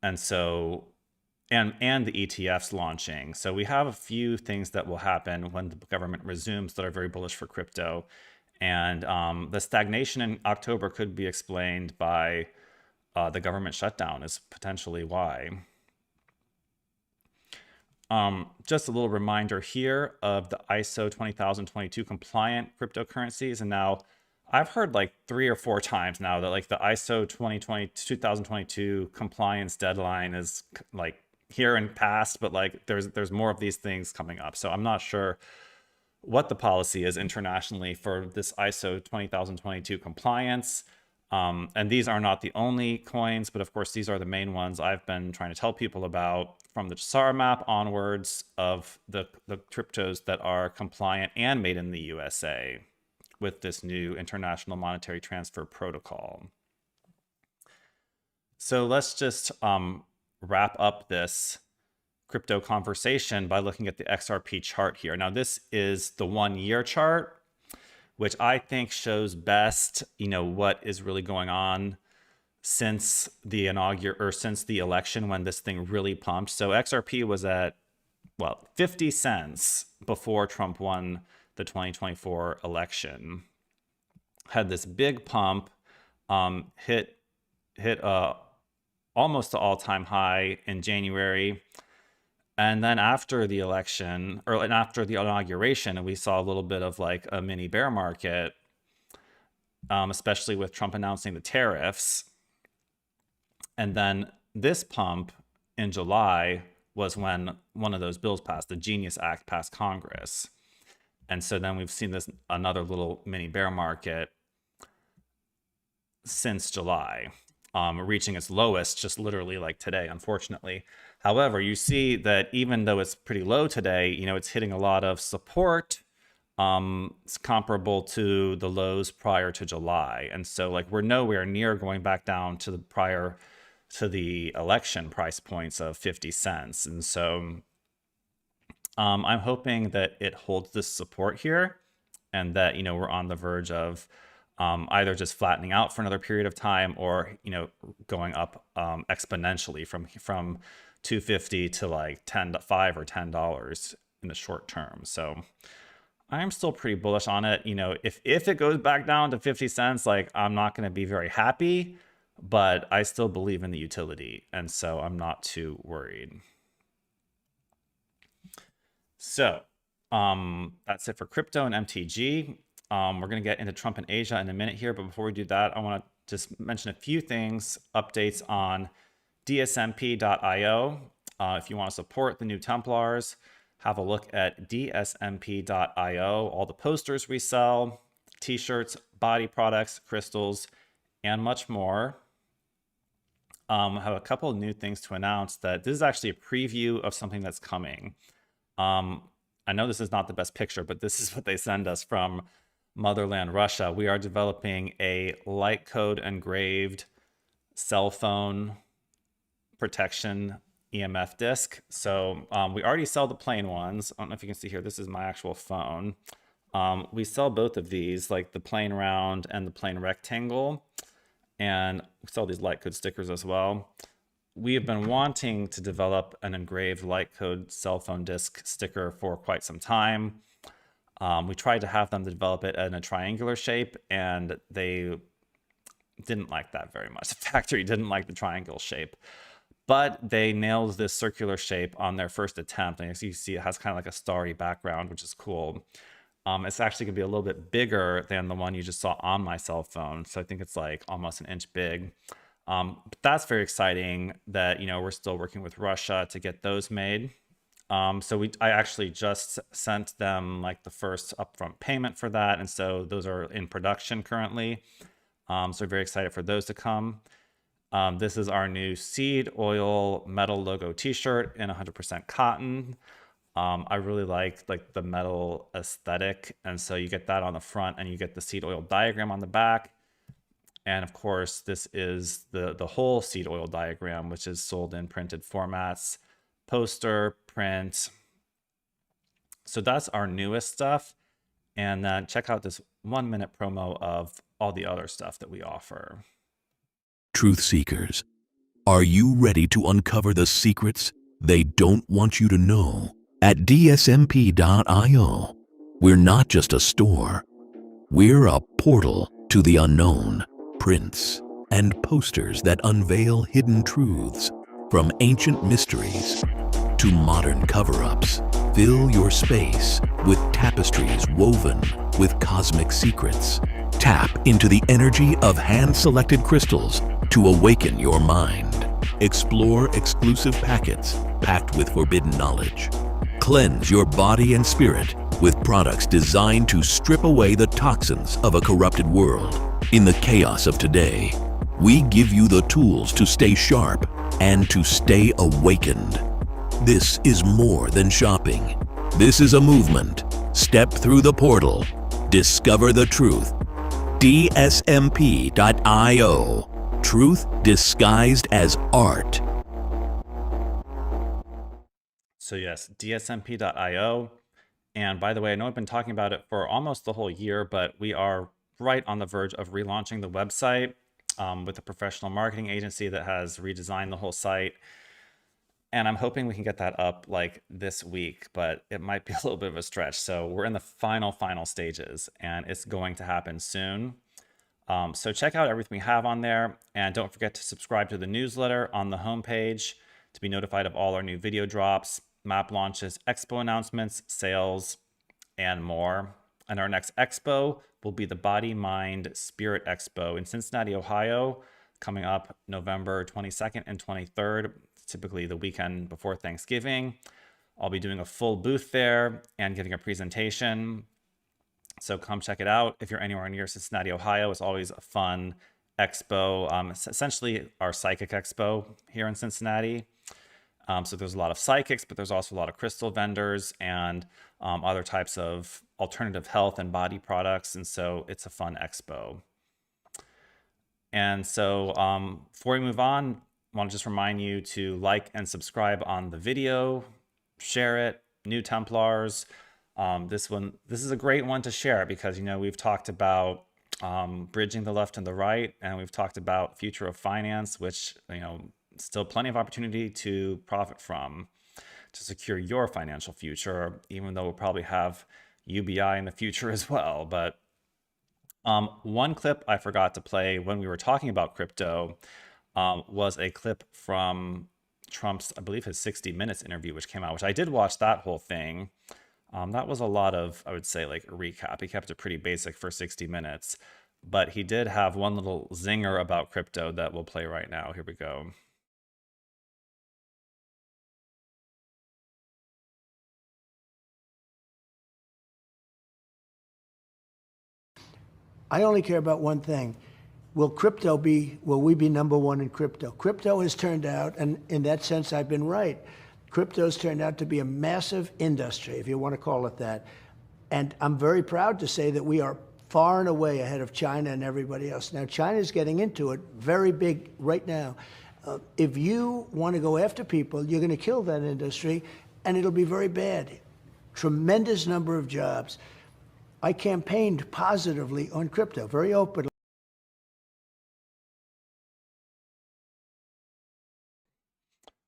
And so, and the ETFs launching. So we have a few things that will happen when the government resumes that are very bullish for crypto. And the stagnation in October could be explained by the government shutdown is potentially why. Just a little reminder here of the ISO 20022 compliant cryptocurrencies. And now I've heard like 3 or 4 times now that like the ISO 2022 compliance deadline is like here and past, but like there's more of these things coming up. So I'm not sure what the policy is internationally for this ISO 20022 compliance. And these are not the only coins, but of course, these are the main ones I've been trying to tell people about from the Maestro Map onwards of the cryptos that are compliant and made in the USA with this new international monetary transfer protocol. So let's just wrap up this crypto conversation by looking at the XRP chart here. Now, this is the 1-year chart, which I think shows best, what is really going on since the since the election when this thing really pumped. So XRP was at 50 cents before Trump won the 2024 election. Had this big pump, hit almost the all-time high in January. And then after the election, and after the inauguration, we saw a little bit of like a mini bear market, especially with Trump announcing the tariffs. And then this pump in July was when one of those bills passed, the Genius Act passed Congress. And so then we've seen this another little mini bear market since July, reaching its lowest just literally like today, unfortunately. However, you see that even though it's pretty low today, it's hitting a lot of support. It's comparable to the lows prior to July. And so like we're nowhere near going back down to the election price points of 50 cents. And so I'm hoping that it holds this support here and that, we're on the verge of either just flattening out for another period of time or, going up exponentially from 250 to like $5 or $10 in the short term. So I'm still pretty bullish on it. You know, if it goes back down to 50 cents, like I'm not going to be very happy, but I still believe in the utility, and so I'm not too worried. So that's it for crypto and MTG. We're going to get into Trump and Asia in a minute here, but before we do that, I want to just mention a few things, updates on dsmp.io. If you want to support the new Templars, have a look at dsmp.io. All the posters we sell, t-shirts, body products, crystals, and much more. I have a couple of new things to announce. That this is actually a preview of something that's coming. I know this is not the best picture, but this is what they send us from Motherland, Russia. We are developing a light code engraved cell phone protection EMF disc. So we already sell the plain ones. I don't know if you can see here. This is my actual phone. We sell both of these, like the plain round and the plain rectangle. And we sell these light code stickers as well. We have been wanting to develop an engraved light code cell phone disc sticker for quite some time. We tried to have them develop it in a triangular shape, and they didn't like that very much. The factory didn't like the triangle shape, but they nailed this circular shape on their first attempt. And as you see, it has kind of like a starry background, which is cool. It's actually gonna be a little bit bigger than the one you just saw on my cell phone. So I think it's like almost an inch big. But that's very exciting that, you know, we're still working with Russia to get those made. So I actually just sent them like the first upfront payment for that. And so those are in production currently. So we're very excited for those to come. This is our new seed oil metal logo t-shirt in 100% cotton. I really like the metal aesthetic. And so you get that on the front and you get the seed oil diagram on the back. And of course, this is the whole seed oil diagram, which is sold in printed formats, poster, print. So that's our newest stuff. And then check out this 1-minute promo of all the other stuff that we offer. Truth seekers, are you ready to uncover the secrets they don't want you to know? At dsmp.io, we're not just a store. We're a portal to the unknown. Prints and posters that unveil hidden truths, from ancient mysteries to modern cover-ups. Fill your space with tapestries woven with cosmic secrets. Tap into the energy of hand-selected crystals to awaken your mind. Explore exclusive packets packed with forbidden knowledge. Cleanse your body and spirit with products designed to strip away the toxins of a corrupted world. In the chaos of today, we give you the tools to stay sharp and to stay awakened. This is more than shopping. This is a movement. Step through the portal. Discover the truth. dsmp.io. Truth disguised as art. So yes, dsmp.io. And by the way, I know I've been talking about it for almost the whole year, but we are right on the verge of relaunching the website with a professional marketing agency that has redesigned the whole site. And I'm hoping we can get that up like this week, but it might be a little bit of a stretch. So we're in the final stages, and it's going to happen soon. So check out everything we have on there, and don't forget to subscribe to the newsletter on the homepage to be notified of all our new video drops, map launches, expo announcements, sales, and more. And our next expo will be the Body, Mind, Spirit Expo in Cincinnati, Ohio, coming up November 22nd and 23rd, typically the weekend before Thanksgiving. I'll be doing a full booth there and giving a presentation. So come check it out. If you're anywhere near Cincinnati, Ohio, it's always a fun expo. It's essentially our psychic expo here in Cincinnati. So there's a lot of psychics, but there's also a lot of crystal vendors and other types of alternative health and body products. And so it's a fun expo. And so before we move on, I want to just remind you to like and subscribe on the video, share it, new Templars. This is a great one to share because, you know, we've talked about bridging the left and the right, and we've talked about future of finance, which, you know, still plenty of opportunity to profit from, to secure your financial future, even though we'll probably have UBI in the future as well. But one clip I forgot to play when we were talking about crypto was a clip from Trump's, I believe his 60 Minutes interview, which came out, which I did watch that whole thing. That was a lot of, I would say, like a recap. He kept it pretty basic for 60 Minutes, but he did have one little zinger about crypto that we'll play right now. Here we go. I only care about one thing. Will we be number one in crypto? Crypto has turned out, and in that sense, I've been right. Crypto's turned out to be a massive industry, if you want to call it that. And I'm very proud to say that we are far and away ahead of China and everybody else. Now, China's getting into it very big right now. If you want to go after people, you're going to kill that industry, and it'll be very bad. Tremendous number of jobs. I campaigned positively on crypto, very openly.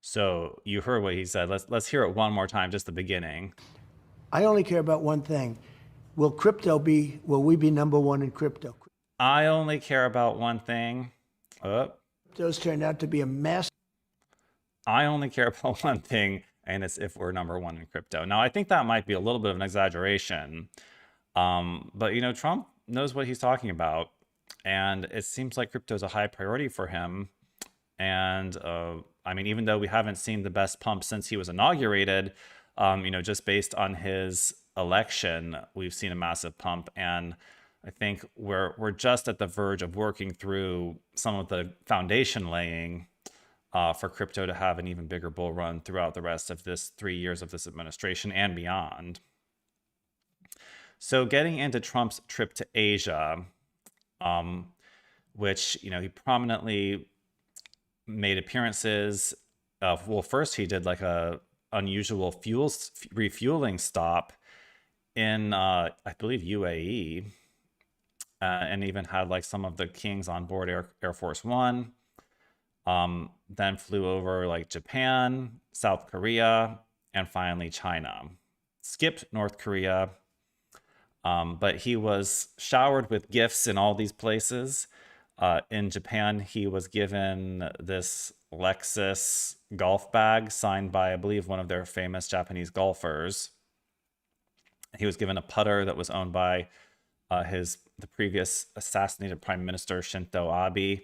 So you heard what he said. Let's hear it one more time, just the beginning. I only care about one thing. Will we be number one in crypto? I only care about one thing. Crypto's turned out to be a massive. I only care about one thing, and it's if we're number one in crypto. Now, I think that might be a little bit of an exaggeration. But, you know, Trump knows what he's talking about, and it seems like crypto is a high priority for him. And I mean, even though we haven't seen the best pump since he was inaugurated, you know, just based on his election, we've seen a massive pump. And I think we're just at the verge of working through some of the foundation laying for crypto to have an even bigger bull run throughout the rest of this 3 years of this administration and beyond. So getting into Trump's trip to Asia, which, you know, he prominently made appearances. Well, first he did like a unusual refueling stop in, I believe, UAE, and even had like some of the kings on board Air Force One. Then flew over like Japan, South Korea, and finally China. Skipped North Korea. But he was showered with gifts in all these places. In Japan, he was given this Lexus golf bag signed by, I believe, one of their famous Japanese golfers. He was given a putter that was owned by the previous assassinated Prime Minister Shinzo Abe.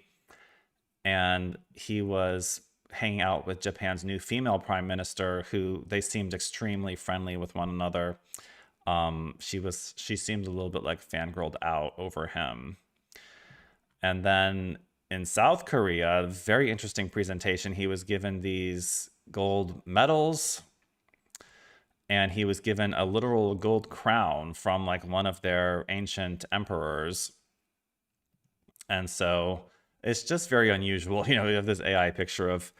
And he was hanging out with Japan's new female Prime Minister, who they seemed extremely friendly with one another. She seemed a little bit like fangirled out over him. And then in South Korea, very interesting presentation. He was given these gold medals, and he was given a literal gold crown from like one of their ancient emperors. And so it's just very unusual. You know, we have this AI picture of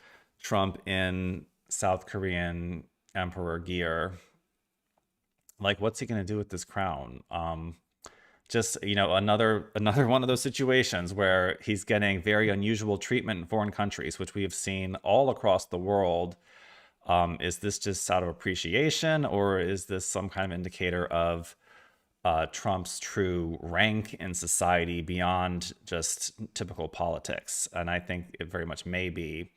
Trump in South Korean emperor gear. Like, what's he going to do with this crown? Just, you know, another one of those situations where he's getting very unusual treatment in foreign countries, which we have seen all across the world. Is this just out of appreciation, or is this some kind of indicator of Trump's true rank in society beyond just typical politics? And I think it very much may be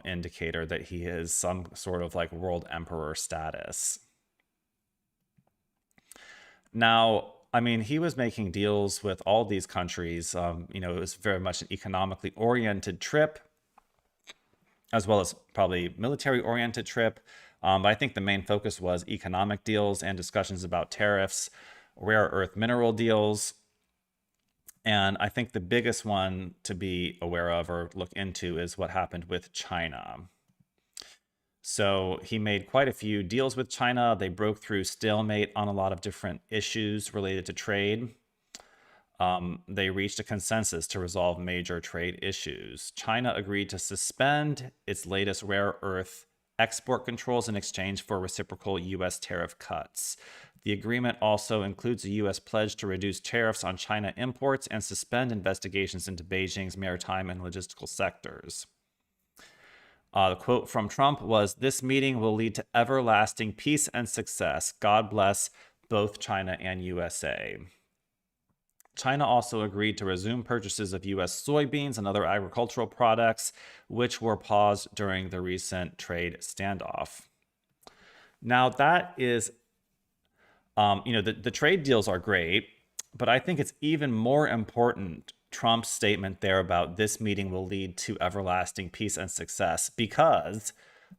indicator that he is some sort of like world emperor status. Now, I mean, he was making deals with all these countries. You know, it was very much an economically oriented trip, as well as probably military oriented trip. But I think the main focus was economic deals and discussions about tariffs, rare earth mineral deals. And I think the biggest one to be aware of or look into is what happened with China. So he made quite a few deals with China. They broke through stalemate on a lot of different issues related to trade. They reached a consensus to resolve major trade issues. China agreed to suspend its latest rare earth export controls in exchange for reciprocal U.S. tariff cuts. The agreement also includes a U.S. pledge to reduce tariffs on China imports and suspend investigations into Beijing's maritime and logistical sectors. The quote from Trump was, "This meeting will lead to everlasting peace and success. God bless both China and USA. China also agreed to resume purchases of U.S. soybeans and other agricultural products, which were paused during the recent trade standoff. Now, that is, the trade deals are great, but I think it's even more important, Trump's statement there about this meeting will lead to everlasting peace and success, because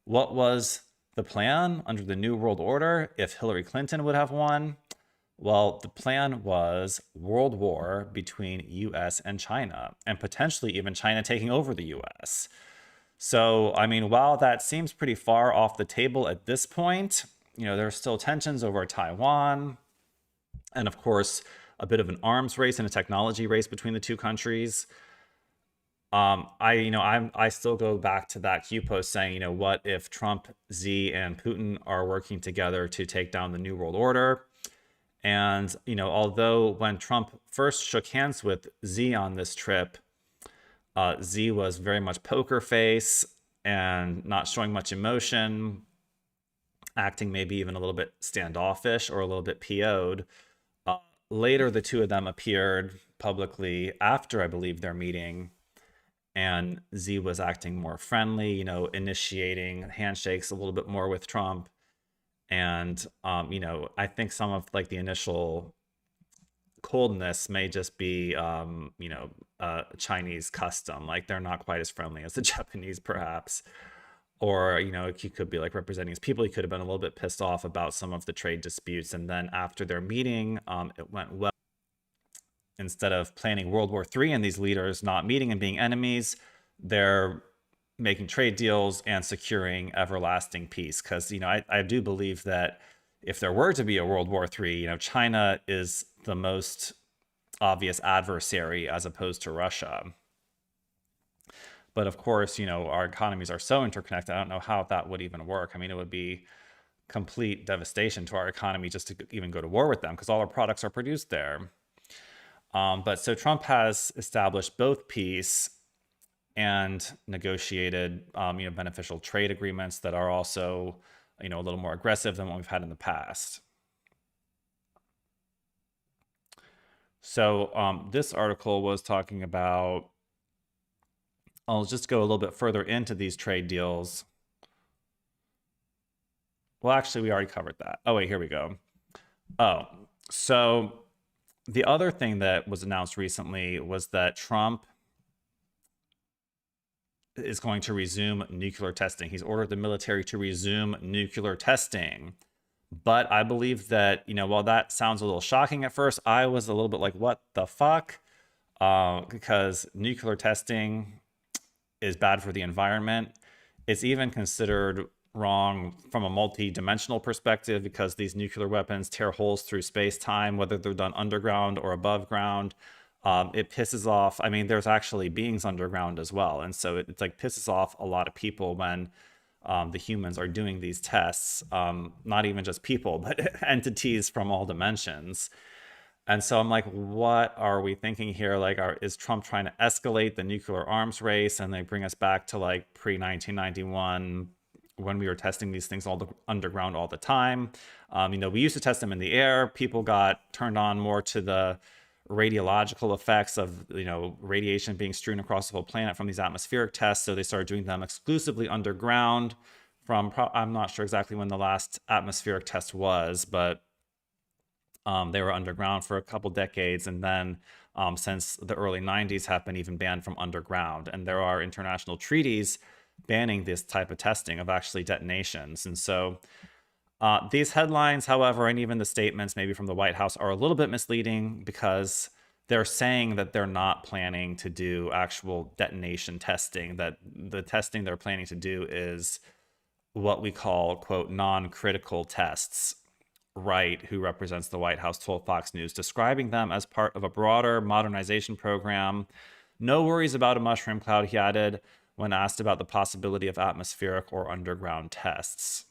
what was the plan under the New World Order if Hillary Clinton would have won? Well, the plan was world war between US and China, and potentially even China taking over the US. So, I mean, while that seems pretty far off the table at this point, there's still tensions over Taiwan, and of course, a bit of an arms race and a technology race between the two countries. I still go back to that Q post saying, what if Trump, Xi, and Putin are working together to take down the New World Order? And, although when Trump first shook hands with Xi on this trip, Xi was very much poker face and not showing much emotion, acting maybe even a little bit standoffish or a little bit PO'd. Later, the two of them appeared publicly after, I believe, their meeting, and Xi was acting more friendly, initiating handshakes a little bit more with Trump. And, I think some of the initial coldness may just be, Chinese custom. Like, they're not quite as friendly as the Japanese, perhaps. Or, he could be representing his people. He could have been a little bit pissed off about some of the trade disputes. And then after their meeting, it went well. Instead of planning World War III and these leaders not meeting and being enemies, they're making trade deals and securing everlasting peace. Because, I do believe that if there were to be a World War III, China is the most obvious adversary as opposed to Russia. But of course, our economies are so interconnected, I don't know how that would even work. I mean, it would be complete devastation to our economy just to even go to war with them, because all our products are produced there. But so Trump has established both peace and negotiated, beneficial trade agreements that are also, a little more aggressive than what we've had in the past. So this article was talking about, I'll just go a little bit further into these trade deals. Well, actually, we already covered that. Oh, wait, here we go. Oh, so the other thing that was announced recently was that Trump is going to resume nuclear testing. He's ordered the military to resume nuclear testing. But I believe that, while that sounds a little shocking at first, I was a little bit like, what the fuck? Because nuclear testing is bad for the environment. It's even considered wrong from a multi-dimensional perspective, because these nuclear weapons tear holes through space-time, whether they're done underground or above ground. It pisses off. I mean, there's actually beings underground as well. And so it's pisses off a lot of people when the humans are doing these tests, not even just people, but entities from all dimensions. And so I'm like, what are we thinking here? Is Trump trying to escalate the nuclear arms race and they bring us back to pre-1991 when we were testing these things underground all the time? We used to test them in the air. People got turned on more to the radiological effects of, radiation being strewn across the whole planet from these atmospheric tests. So they started doing them exclusively underground I'm not sure exactly when the last atmospheric test was, but they were underground for a couple decades, and then since the early 90s have been even banned from underground. And there are international treaties banning this type of testing of actually detonations. And so these headlines, however, and even the statements maybe from the White House are a little bit misleading, because they're saying that they're not planning to do actual detonation testing, that the testing they're planning to do is what we call, quote, non-critical tests. Wright, who represents the White House, told Fox News, describing them as part of a broader modernization program. No worries about a mushroom cloud, he added, when asked about the possibility of atmospheric or underground tests.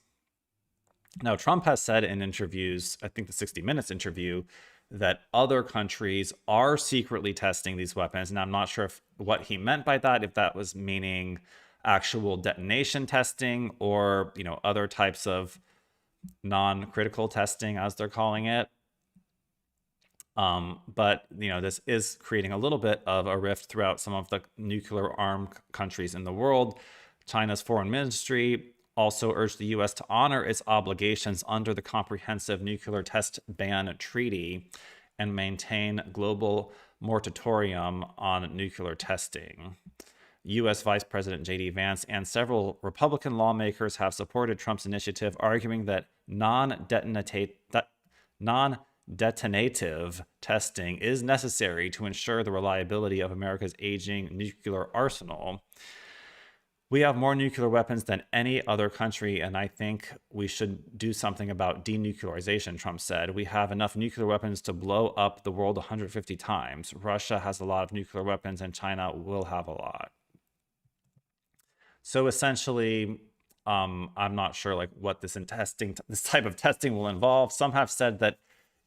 Now, Trump has said in interviews, I think the 60 Minutes interview, that other countries are secretly testing these weapons. And I'm not sure what he meant by that, if that was meaning actual detonation testing or, other types of non-critical testing, as they're calling it. But, this is creating a little bit of a rift throughout some of the nuclear armed countries in the world. China's foreign ministry also urged the U.S. to honor its obligations under the Comprehensive Nuclear Test Ban Treaty and maintain global moratorium on nuclear testing. U.S. Vice President J.D. Vance and several Republican lawmakers have supported Trump's initiative, arguing that non-detonative testing is necessary to ensure the reliability of America's aging nuclear arsenal. We have more nuclear weapons than any other country, and I think we should do something about denuclearization, Trump said. We have enough nuclear weapons to blow up the world 150 times. Russia has a lot of nuclear weapons, and China will have a lot. So essentially, I'm not sure what this type of testing will involve. Some have said that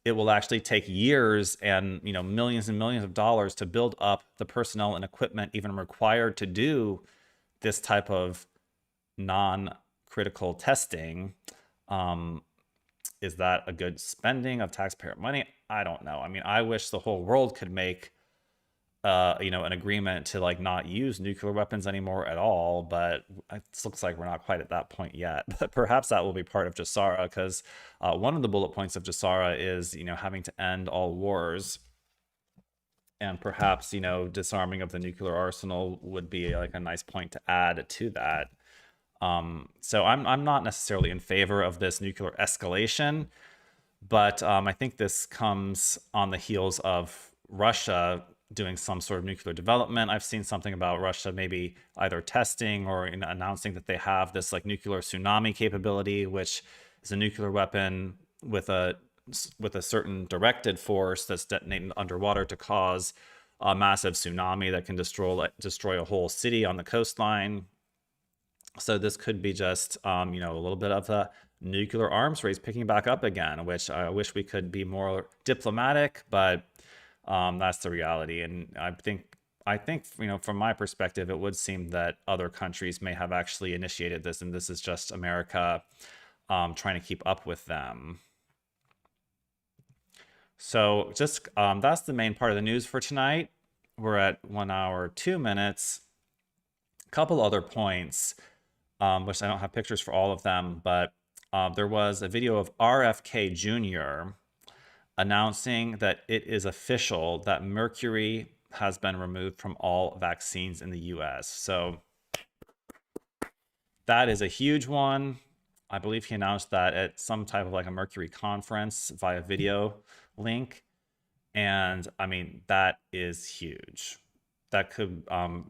it will actually take years and millions and millions of dollars to build up the personnel and equipment even required to do this type of non-critical testing. Is that a good spending of taxpayer money? I don't know. I mean, I wish the whole world could make an agreement to not use nuclear weapons anymore at all, but it looks like we're not quite at that point yet. But perhaps that will be part of 𝕯𝖊𝖚, because one of the bullet points of 𝕯𝖊𝖚 is having to end all wars, and perhaps disarming of the nuclear arsenal would be a nice point to add to that. So I'm not necessarily in favor of this nuclear escalation, but I think this comes on the heels of Russia doing some sort of nuclear development. I've seen something about Russia maybe either testing or announcing that they have this nuclear tsunami capability, which is a nuclear weapon with a certain directed force that's detonated underwater to cause a massive tsunami that can destroy a whole city on the coastline. So this could be just a little bit of a nuclear arms race picking back up again, which I wish we could be more diplomatic, but that's the reality. And I think from my perspective, it would seem that other countries may have actually initiated this, and this is just America trying to keep up with them. So just that's the main part of the news for tonight. We're at 1 hour, 2 minutes. A couple other points, which I don't have pictures for all of them, but there was a video of RFK Jr. announcing that it is official that mercury has been removed from all vaccines in the US. So that is a huge one. I believe he announced that at some type of a mercury conference via video link. And I mean, that is huge. That could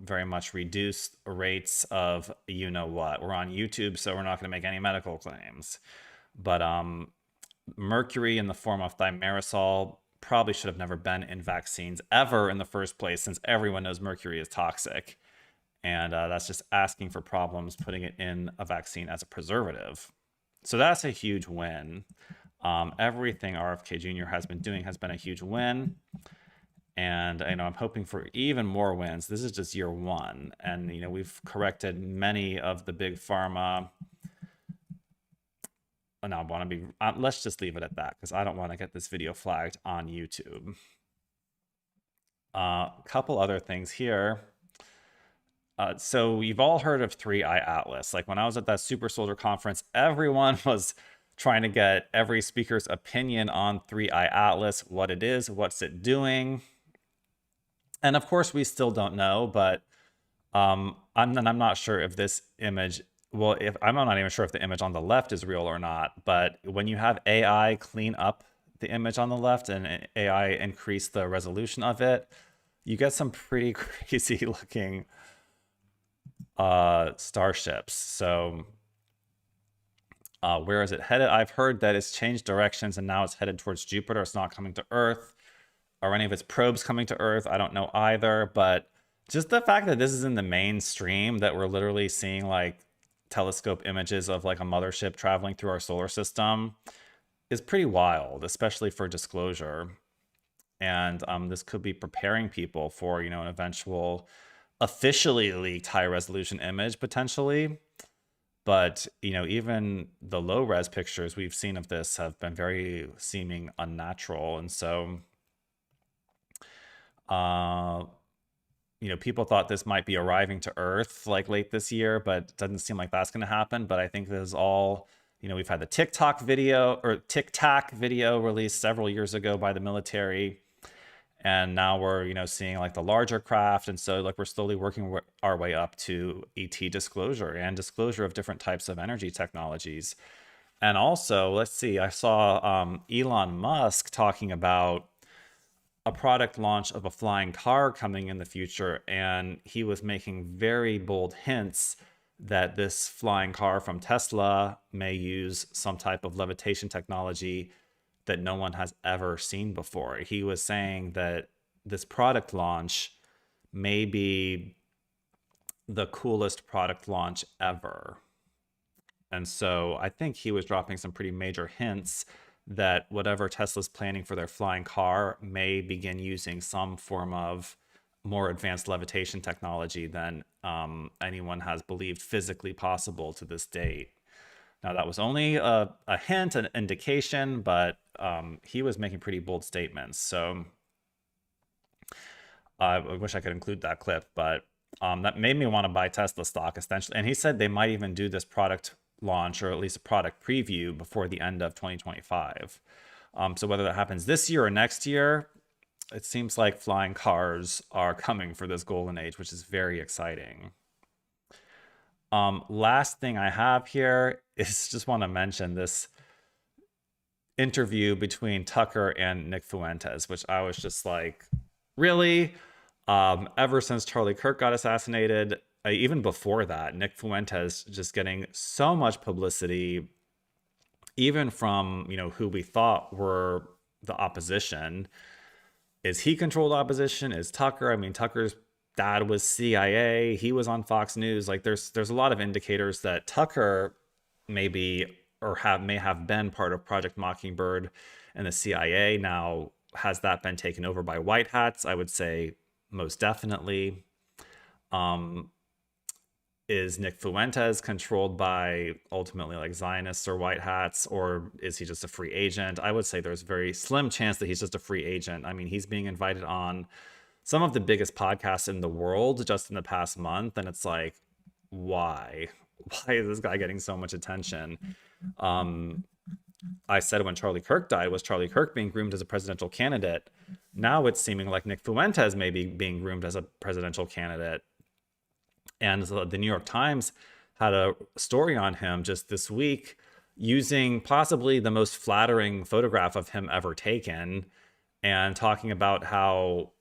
very much reduce rates of what. We're on YouTube, so we're not going to make any medical claims. But mercury in the form of thimerosal probably should have never been in vaccines ever in the first place, since everyone knows mercury is toxic. And that's just asking for problems, putting it in a vaccine as a preservative. So that's a huge win. Everything RFK Jr. has been doing has been a huge win. And I'm hoping for even more wins. This is just year one. And we've corrected many of the big pharma. And I want to be, let's just leave it at that, because I don't want to get this video flagged on YouTube. A couple other things here. So you've all heard of 3i Atlas. When I was at that Super Soldier conference, everyone was trying to get every speaker's opinion on 3i Atlas, what it is, what's it doing. And of course, we still don't know, but I'm not sure if this image, I'm not even sure if the image on the left is real or not, but when you have AI clean up the image on the left and AI increase the resolution of it, you get some pretty crazy looking starships. So where is it headed? I've heard that it's changed directions and now it's headed towards Jupiter. It's not coming to Earth. Are any of its probes coming to Earth? I don't know either, but just the fact that this is in the mainstream, that we're literally seeing telescope images of a mothership traveling through our solar system, is pretty wild, especially for disclosure. And this could be preparing people for an eventual officially leaked high resolution image potentially. But, even the low res pictures we've seen of this have been very seeming unnatural. And so, uh, people thought this might be arriving to Earth like late this year, but it doesn't seem like that's going to happen. But I think this is all, we've had the Tic Tac video released several years ago by the military. And now we're, seeing like the larger craft. And so like we're slowly working our way up to ET disclosure and disclosure of different types of energy technologies. And also, let's see, I saw Elon Musk talking about a product launch of a flying car coming in the future. And he was making very bold hints that this flying car from Tesla may use some type of levitation technology that no one has ever seen before. He was saying that this product launch may be the coolest product launch ever. And so I think he was dropping some pretty major hints that whatever Tesla's planning for their flying car may begin using some form of more advanced levitation technology than anyone has believed physically possible to this date. Now, that was only a hint, an indication, but he was making pretty bold statements. So I wish I could include that clip, but that made me want to buy Tesla stock, essentially. And he said they might even do this product launch, or at least a product preview, before the end of 2025. So whether that happens this year or next year, it seems like flying cars are coming for this golden age, which is very exciting. Last thing I have here is just want to mention this interview between Tucker and Nick Fuentes, which I was just like, really? Ever since Charlie Kirk got assassinated, even before that, Nick Fuentes just getting so much publicity, even from, who we thought were the opposition. Is he controlled opposition? Is Tucker? I mean, Tucker's dad was CIA. He was on Fox News. Like there's a lot of indicators that Tucker maybe may have been part of Project Mockingbird and the CIA. Now, has that been taken over by white hats? I would say most definitely. Is Nick Fuentes controlled by ultimately like Zionists or white hats, or is he just a free agent? I would say there's a very slim chance that he's just a free agent. I mean, he's being invited on some of the biggest podcasts in the world just in the past month. And it's like, why is this guy getting so much attention? I said when Charlie Kirk died, was Charlie Kirk being groomed as a presidential candidate? Now it's seeming like Nick Fuentes may be being groomed as a presidential candidate. And so the New York Times had a story on him just this week using possibly the most flattering photograph of him ever taken, and talking about how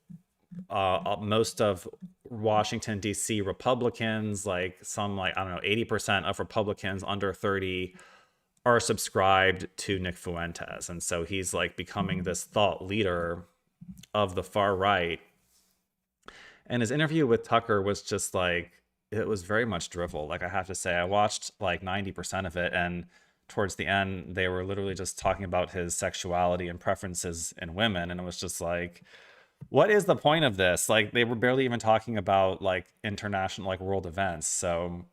most of Washington, D.C. Republicans, like some, like, I don't know, 80% of Republicans under 30 are subscribed to Nick Fuentes. And so he's like becoming this thought leader of the far right. And his interview with Tucker was just like, it was very much drivel. Like, I have to say, I watched like 90% of it, and towards the end, they were literally just talking about his sexuality and preferences in women. And it was just like, what is the point of this? Like, they were barely even talking about like international, like world events. So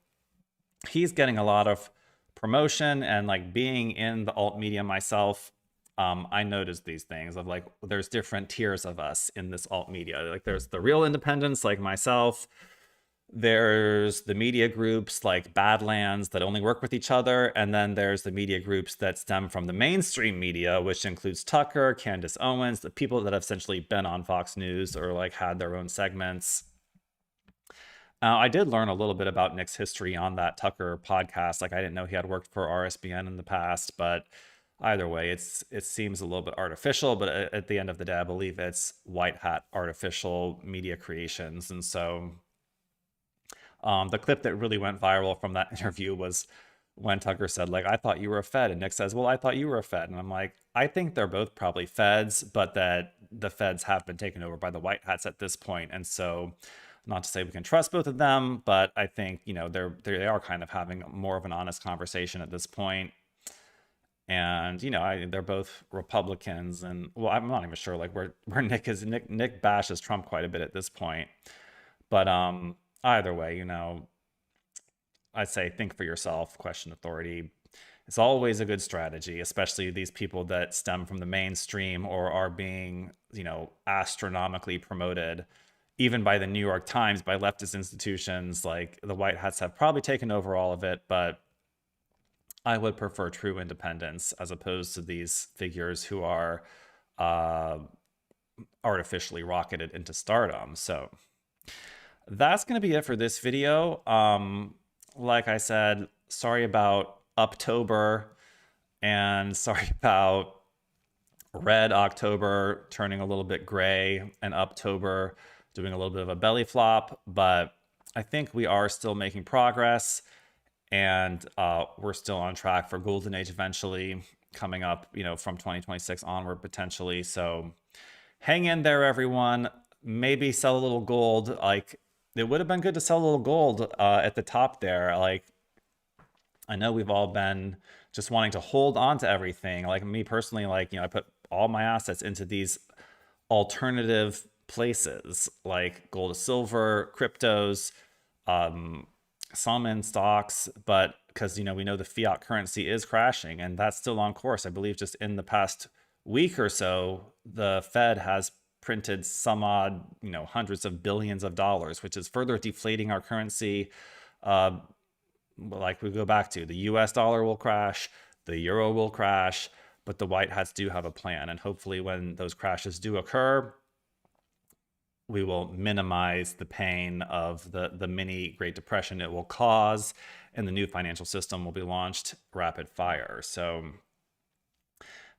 he's getting a lot of promotion, and like being in the alt media myself, I noticed these things of like, there's different tiers of us in this alt media. Like there's the real independents like myself. There's the media groups like Badlands that only work with each other. And then there's the media groups that stem from the mainstream media, which includes Tucker, Candace Owens, the people that have essentially been on Fox News or like had their own segments. I did learn a little bit about Nick's history on that Tucker podcast. Like, I didn't know he had worked for RSBN in the past, but either way, it seems a little bit artificial. But at the end of the day, I believe it's white hat artificial media creations. And so the clip that really went viral from that interview was when Tucker said, like, I thought you were a Fed. And Nick says, well, I thought you were a Fed. And I'm like, I think they're both probably Feds, but that the Feds have been taken over by the white hats at this point. And so, not to say we can trust both of them, but I think, they are kind of having more of an honest conversation at this point. And, they're both Republicans, and well, I'm not even sure like where Nick is. Nick bashes Trump quite a bit at this point. But either way, I'd say think for yourself, question authority. It's always a good strategy, especially these people that stem from the mainstream or are being, astronomically promoted, even by the New York Times, by leftist institutions. Like, the White Hats have probably taken over all of it, but I would prefer true independence as opposed to these figures who are artificially rocketed into stardom. So that's going to be it for this video. Like I said, sorry about Uptober, and sorry about Red October turning a little bit gray and Uptober doing a little bit of a belly flop, but I think we are still making progress, and we're still on track for golden age eventually coming up, from 2026 onward potentially. So hang in there, everyone. Maybe sell a little gold. Like, it would have been good to sell a little gold at the top there. Like, I know we've all been just wanting to hold on to everything. Like, me personally, I put all my assets into these alternative places like gold, silver, cryptos, some in stocks, but because, we know the fiat currency is crashing, and that's still on course. I believe just in the past week or so, the Fed has printed some odd, hundreds of billions of dollars, which is further deflating our currency. Like we go back to, the US dollar will crash, the euro will crash, but the White Hats do have a plan. And hopefully when those crashes do occur, we will minimize the pain of the mini Great Depression it will cause, and the new financial system will be launched rapid fire. So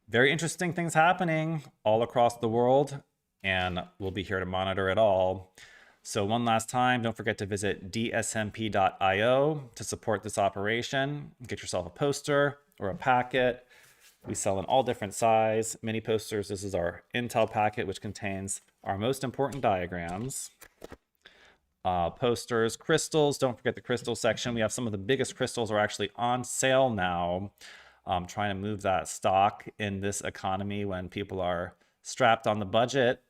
very interesting things happening all across the world, and we'll be here to monitor it all. So one last time, don't forget to visit dsmp.io to support this operation. Get yourself a poster or a packet. We sell in all different size mini posters. This is our Intel packet, which contains our most important diagrams. Posters, crystals. Don't forget the crystal section. We have some of the biggest crystals are actually on sale now. Trying to move that stock in this economy when people are strapped on the budget.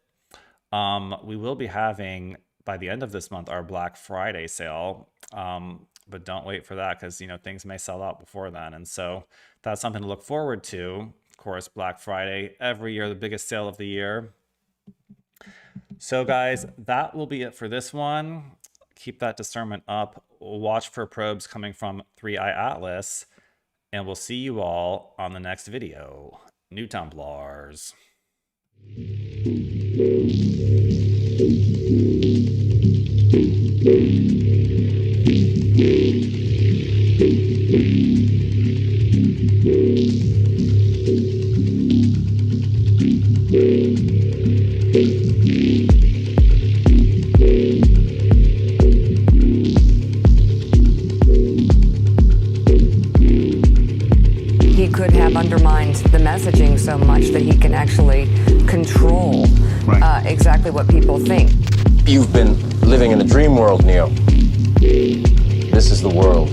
We will be having, by the end of this month, our Black Friday sale, but don't wait for that because things may sell out before then, and so that's something to look forward to. Of course, Black Friday every year, the biggest sale of the year. So guys, that will be it for this one. Keep that discernment up. Watch for probes coming from 3i Atlas, and we'll see you all on the next video. New Templars. He could have undermined the messaging so much that he can actually control exactly what people think. You've been living in a dream world, Neo. This is the world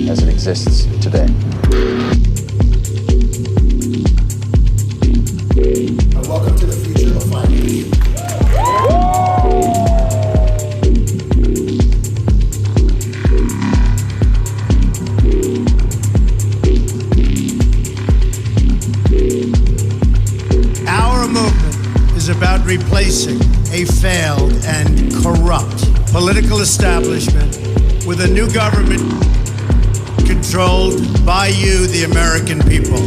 as it exists today. Welcome to the future of finance. Our movement is about replacing a failed and corrupt political establishment with a new government controlled by you, the American people.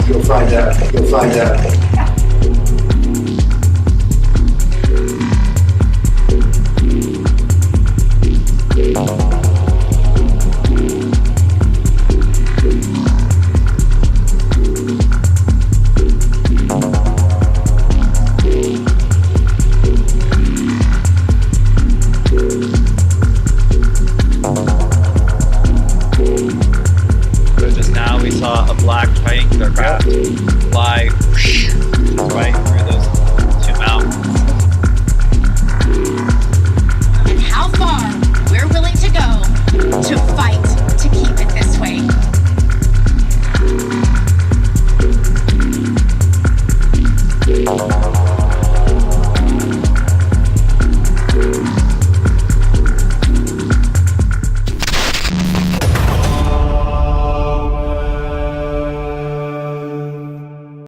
You'll find out. You'll find out. Just now we saw a black fighting aircraft fly right through those two mountains. And how far we're willing to go to fight